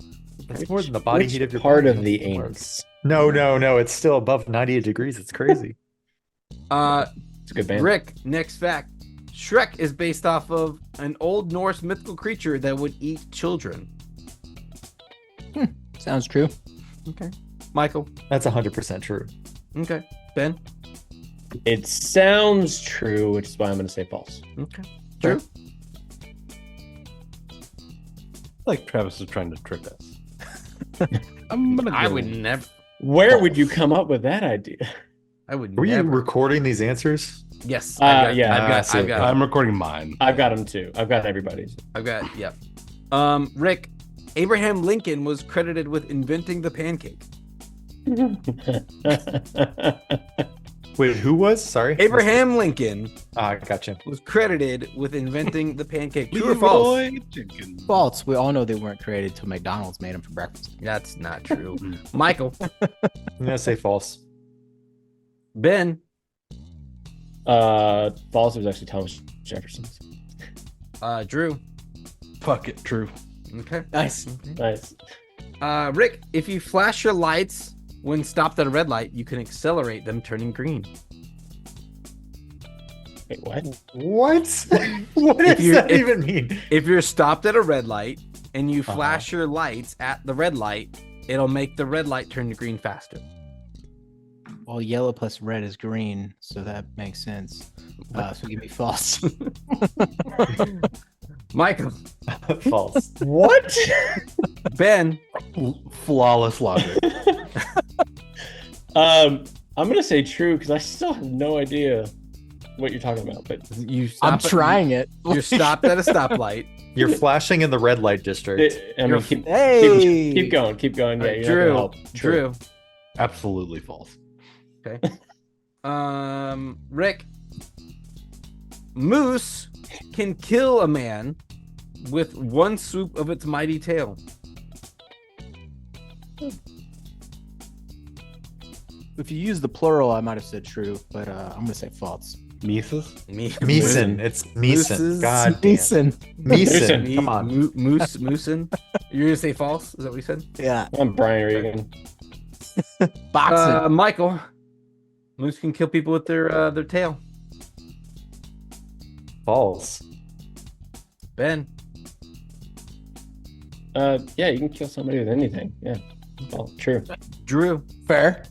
[SPEAKER 6] It's more than the body
[SPEAKER 1] Which
[SPEAKER 6] heat of your
[SPEAKER 1] part
[SPEAKER 6] body.
[SPEAKER 1] of the anus?
[SPEAKER 6] No. It's still above 98 degrees. It's crazy.
[SPEAKER 1] It's a good band.
[SPEAKER 4] Rick, next fact. Shrek is based off of an Old Norse mythical creature that would eat children.
[SPEAKER 5] Sounds true.
[SPEAKER 4] Okay. Michael.
[SPEAKER 6] That's 100% true.
[SPEAKER 4] Okay. Ben.
[SPEAKER 1] It sounds true, which is why I'm going to say false.
[SPEAKER 4] Okay. Drew.
[SPEAKER 2] Like Travis is trying to trick us. I'm gonna.
[SPEAKER 4] I
[SPEAKER 2] go-
[SPEAKER 4] would never.
[SPEAKER 1] Where would you come up with that idea?
[SPEAKER 4] I would
[SPEAKER 6] Were you
[SPEAKER 4] never.
[SPEAKER 6] recording these answers?
[SPEAKER 4] Yes.
[SPEAKER 1] Yeah,
[SPEAKER 4] I've got.
[SPEAKER 2] I'm recording mine.
[SPEAKER 1] I've got them too. I've got everybody's.
[SPEAKER 4] Yep. Rick, Abraham Lincoln was credited with inventing the pancake.
[SPEAKER 6] Wait, who was? Sorry.
[SPEAKER 4] Abraham Lincoln
[SPEAKER 6] Gotcha.
[SPEAKER 4] was credited with inventing the pancake. True or false?
[SPEAKER 5] False. We all know they weren't created till McDonald's made them for breakfast.
[SPEAKER 4] That's not true. Michael.
[SPEAKER 6] I'm gonna say false.
[SPEAKER 4] Ben.
[SPEAKER 1] False. It was actually Thomas Jefferson's.
[SPEAKER 4] Drew.
[SPEAKER 2] Fuck it, true.
[SPEAKER 4] Okay.
[SPEAKER 5] Nice.
[SPEAKER 1] Nice.
[SPEAKER 4] Rick, if you flash your lights when stopped at a red light, you can accelerate them turning green.
[SPEAKER 1] Wait, what?
[SPEAKER 6] What? What does that even mean?
[SPEAKER 4] If you're stopped at a red light and you flash your lights at the red light, it'll make the red light turn to green faster.
[SPEAKER 5] Well, yellow plus red is green, so that makes sense. So give me false.
[SPEAKER 4] Michael.
[SPEAKER 6] False.
[SPEAKER 1] What?
[SPEAKER 4] Ben.
[SPEAKER 2] Flawless logic.
[SPEAKER 1] I'm gonna say true because I still have no idea what you're talking about. But
[SPEAKER 5] I'm trying it.
[SPEAKER 4] You're stopped at a stoplight.
[SPEAKER 6] You're flashing in the red light district.
[SPEAKER 1] keep going. Yeah, you're not gonna
[SPEAKER 4] Drew.
[SPEAKER 1] help.
[SPEAKER 4] Drew.
[SPEAKER 2] Absolutely false.
[SPEAKER 4] Okay. Rick. Moose can kill a man with one swoop of its mighty tail.
[SPEAKER 5] If you use the plural, I might have said true, but I'm gonna say false.
[SPEAKER 2] Mises?
[SPEAKER 6] Meeson. It's Meeson.
[SPEAKER 4] Mooses.
[SPEAKER 6] God.
[SPEAKER 5] Decent.
[SPEAKER 6] Meeson. Come on.
[SPEAKER 4] Moosin. You're gonna say false? Is that what you said?
[SPEAKER 5] Yeah.
[SPEAKER 1] I'm Brian Regan.
[SPEAKER 5] Boxing.
[SPEAKER 4] Michael. Moose can kill people with their tail.
[SPEAKER 6] False.
[SPEAKER 4] Ben.
[SPEAKER 1] Yeah, you can kill somebody with anything. Yeah. Well, true.
[SPEAKER 4] Drew.
[SPEAKER 5] Fair.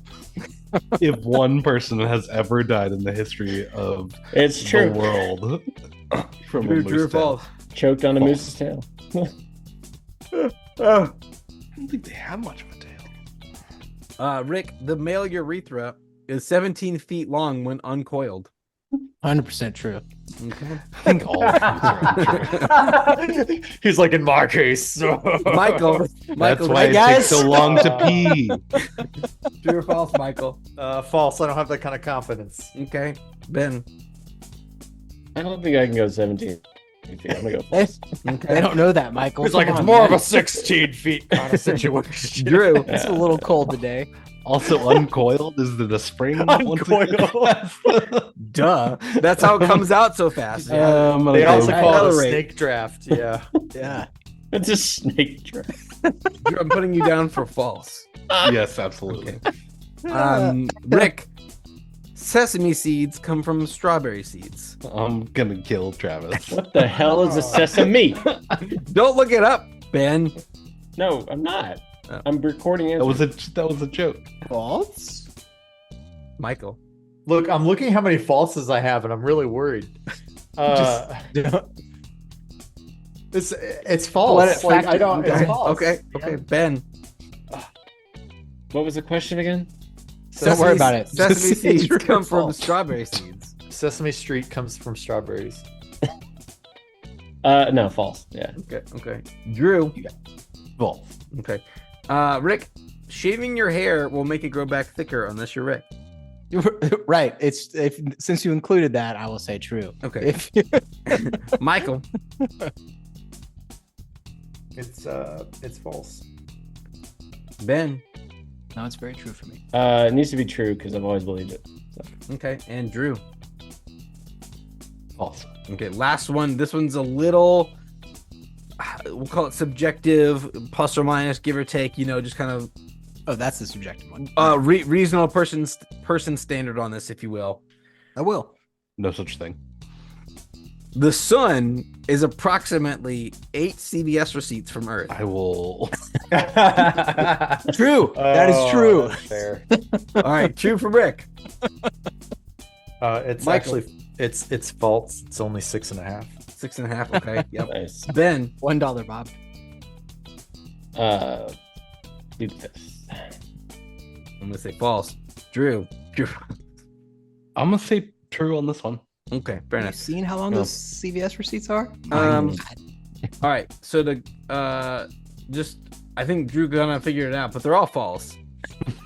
[SPEAKER 2] If one person has ever died in the history of
[SPEAKER 1] It's true.
[SPEAKER 2] the world from a
[SPEAKER 4] True
[SPEAKER 2] moose
[SPEAKER 4] or
[SPEAKER 2] tail.
[SPEAKER 4] false?
[SPEAKER 1] Choked on a
[SPEAKER 2] False.
[SPEAKER 1] moose's tail.
[SPEAKER 2] I don't think they had much of a tail.
[SPEAKER 4] Rick, the male urethra is 17 feet long when uncoiled.
[SPEAKER 5] 100% true.
[SPEAKER 4] Okay.
[SPEAKER 2] I think all of these are untrue.
[SPEAKER 6] He's like, in my case.
[SPEAKER 4] Michael.
[SPEAKER 2] That's why it
[SPEAKER 5] guys.
[SPEAKER 2] takes so long to pee.
[SPEAKER 4] True or false, Michael?
[SPEAKER 6] False. I don't have that kind of confidence.
[SPEAKER 4] Okay. Ben.
[SPEAKER 1] I don't think I can go 17 feet. I'm gonna go false.
[SPEAKER 5] They don't know that, Michael.
[SPEAKER 6] He's like,
[SPEAKER 5] Come
[SPEAKER 6] it's
[SPEAKER 5] on,
[SPEAKER 6] more
[SPEAKER 5] man.
[SPEAKER 6] of a 16 feet kind of situation.
[SPEAKER 4] Drew.
[SPEAKER 5] It's a little cold today.
[SPEAKER 2] Also, uncoiled is the spring. once again?
[SPEAKER 4] Duh. That's how it comes out so fast.
[SPEAKER 2] I'm gonna
[SPEAKER 6] They
[SPEAKER 2] go
[SPEAKER 6] also call it a
[SPEAKER 4] Accelerate.
[SPEAKER 6] snake draft. Yeah.
[SPEAKER 5] Yeah.
[SPEAKER 1] It's a snake trap.
[SPEAKER 4] Drew, I'm putting you down for false.
[SPEAKER 2] yes, absolutely.
[SPEAKER 4] Rick. Sesame seeds come from strawberry seeds.
[SPEAKER 2] I'm gonna kill Travis.
[SPEAKER 1] What the hell is a sesame?
[SPEAKER 4] Don't look it up, Ben.
[SPEAKER 1] No, I'm not.
[SPEAKER 4] Oh.
[SPEAKER 1] I'm recording it.
[SPEAKER 2] That was a joke.
[SPEAKER 5] False?
[SPEAKER 4] Michael.
[SPEAKER 6] Look, I'm looking how many falses I have, and I'm really worried. It's false.
[SPEAKER 5] Let it
[SPEAKER 6] Like,
[SPEAKER 5] factor-
[SPEAKER 6] I don't.
[SPEAKER 4] Okay.
[SPEAKER 6] It's false.
[SPEAKER 4] Okay. Ben.
[SPEAKER 1] What was the question again?
[SPEAKER 5] Don't worry about it.
[SPEAKER 4] Sesame
[SPEAKER 5] Just say
[SPEAKER 4] seeds
[SPEAKER 5] true or
[SPEAKER 4] come from
[SPEAKER 5] false.
[SPEAKER 4] strawberry seeds.
[SPEAKER 6] Sesame Street comes from strawberries.
[SPEAKER 1] No, false. Yeah.
[SPEAKER 4] Okay. Drew.
[SPEAKER 2] False.
[SPEAKER 4] Okay. Rick, shaving your hair will make it grow back thicker unless you're Rick.
[SPEAKER 5] Right. Since you included that, I will say true.
[SPEAKER 4] Okay. Michael.
[SPEAKER 6] It's false.
[SPEAKER 4] Ben.
[SPEAKER 5] No, it's very true for me.
[SPEAKER 1] It needs to be true because I've always believed it. So.
[SPEAKER 4] Okay. And Drew.
[SPEAKER 2] False.
[SPEAKER 4] Okay. Last one. This one's a little, we'll call it subjective, plus or minus, give or take, just kind of
[SPEAKER 5] Oh, that's the subjective one.
[SPEAKER 4] reasonable person standard on this, if you will.
[SPEAKER 5] I will.
[SPEAKER 2] No such thing.
[SPEAKER 4] The sun is approximately 8 CVS receipts from Earth.
[SPEAKER 2] I will.
[SPEAKER 5] True. That is true.
[SPEAKER 6] That's fair.
[SPEAKER 4] All right. True for Rick.
[SPEAKER 6] It's
[SPEAKER 4] Michael.
[SPEAKER 6] actually it's false. It's only 6.5.
[SPEAKER 4] 6.5. Okay. Yep.
[SPEAKER 1] Nice.
[SPEAKER 4] Ben.
[SPEAKER 5] $1, Bob.
[SPEAKER 1] Do this.
[SPEAKER 4] I'm gonna say false. Drew.
[SPEAKER 2] I'm gonna say true on this one.
[SPEAKER 4] Okay, fair
[SPEAKER 5] Have you
[SPEAKER 4] enough.
[SPEAKER 5] seen how long those CVS receipts are?
[SPEAKER 4] All right. So the I think Drew kind of figured it out, but they're all false.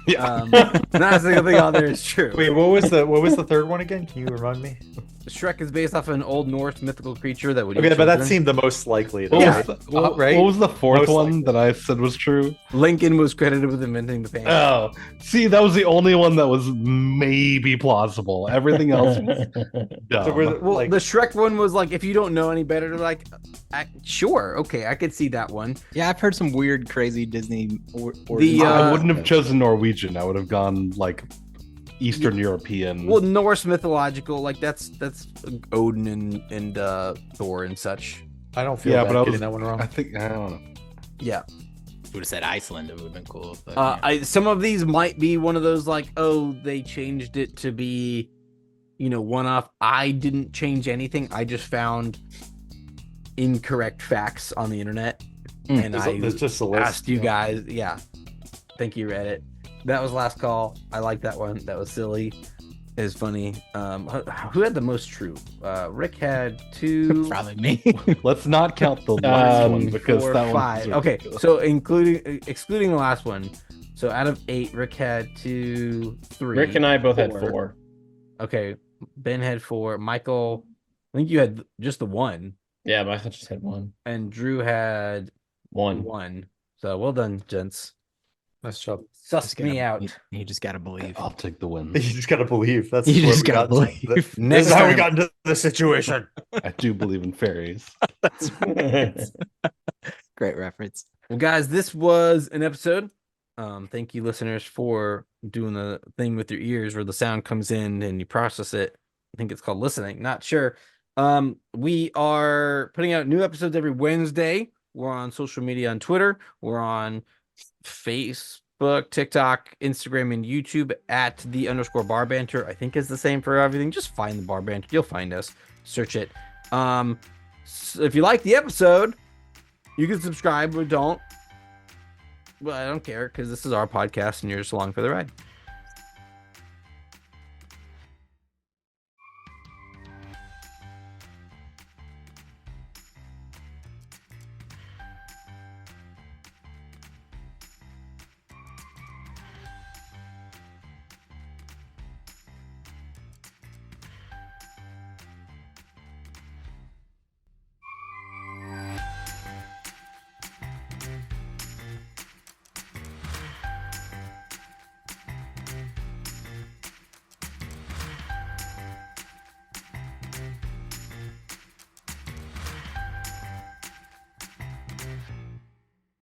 [SPEAKER 2] Yeah.
[SPEAKER 4] Not a single thing on there is true.
[SPEAKER 6] Wait, what was the third one again? Can you remind me?
[SPEAKER 4] Shrek is based off an Old Norse mythical creature that would
[SPEAKER 6] Okay,
[SPEAKER 4] eat
[SPEAKER 6] but that
[SPEAKER 4] children.
[SPEAKER 6] seemed the most likely.
[SPEAKER 2] What,
[SPEAKER 6] Though,
[SPEAKER 2] was
[SPEAKER 6] right?
[SPEAKER 2] the,
[SPEAKER 6] Right?
[SPEAKER 2] what was the fourth
[SPEAKER 6] Most
[SPEAKER 2] one
[SPEAKER 6] likely.
[SPEAKER 2] that I said was true?
[SPEAKER 4] Lincoln was credited with inventing the paint.
[SPEAKER 2] Oh, see, that was the only one that was maybe plausible. Everything else was dumb.
[SPEAKER 6] So we're
[SPEAKER 4] Well,
[SPEAKER 6] like,
[SPEAKER 4] the Shrek one was like, if you don't know any better, like, sure, okay, I could see that one.
[SPEAKER 5] Yeah, I've heard some weird, crazy Disney.
[SPEAKER 2] I wouldn't have chosen Norwegian. I would have gone like Eastern European.
[SPEAKER 4] Well, Norse mythological, like that's Odin and Thor and such.
[SPEAKER 6] I don't feel
[SPEAKER 2] yeah,
[SPEAKER 6] bad
[SPEAKER 2] but I
[SPEAKER 6] getting
[SPEAKER 2] was.
[SPEAKER 6] that one wrong.
[SPEAKER 2] I think I don't know.
[SPEAKER 4] Yeah.
[SPEAKER 5] Would have said Iceland. It would have been cool. But, yeah.
[SPEAKER 4] Some of these might be one of those like, oh, they changed it to be, one off. I didn't change anything. I just found incorrect facts on the internet, and
[SPEAKER 6] There's just a list.
[SPEAKER 4] asked you guys. Yeah, thank you, Reddit. That was last call. I like that one. That was silly. It was funny. Who had the most true? Rick had 2.
[SPEAKER 5] Probably me.
[SPEAKER 2] Let's not count the last one because
[SPEAKER 4] 4,
[SPEAKER 2] that
[SPEAKER 4] 5.
[SPEAKER 2] one.
[SPEAKER 4] Okay, so excluding the last one. So out of 8, Rick had 2, 3.
[SPEAKER 1] Rick and I both had
[SPEAKER 4] 4.
[SPEAKER 1] 4.
[SPEAKER 4] Okay, Ben had 4. Michael, I think you had just the 1,
[SPEAKER 1] Yeah, but I just had 1.
[SPEAKER 4] and Drew had
[SPEAKER 1] 1.
[SPEAKER 4] 1. So well done, gents.
[SPEAKER 6] Nice job.
[SPEAKER 4] Suss me out.
[SPEAKER 5] You just gotta believe.
[SPEAKER 2] I'll take the win.
[SPEAKER 6] You just gotta believe. That's
[SPEAKER 5] You
[SPEAKER 6] where
[SPEAKER 5] just
[SPEAKER 6] we
[SPEAKER 5] gotta
[SPEAKER 6] got to.
[SPEAKER 5] believe.
[SPEAKER 6] This is how we got into the situation.
[SPEAKER 2] I do believe in fairies.
[SPEAKER 5] Great reference.
[SPEAKER 4] Well, guys, this was an episode. Thank you, listeners, for doing the thing with your ears where the sound comes in and you process it. I think it's called listening. Not sure. We are putting out new episodes every Wednesday. We're on social media on Twitter. We're on Facebook, TikTok, Instagram, and YouTube at @the_bar banter. I think is the same for everything. Just find the bar banter. You'll find us. Search it. So if you like the episode, you can subscribe or don't. Well, I don't care because this is our podcast and you're just along for the ride.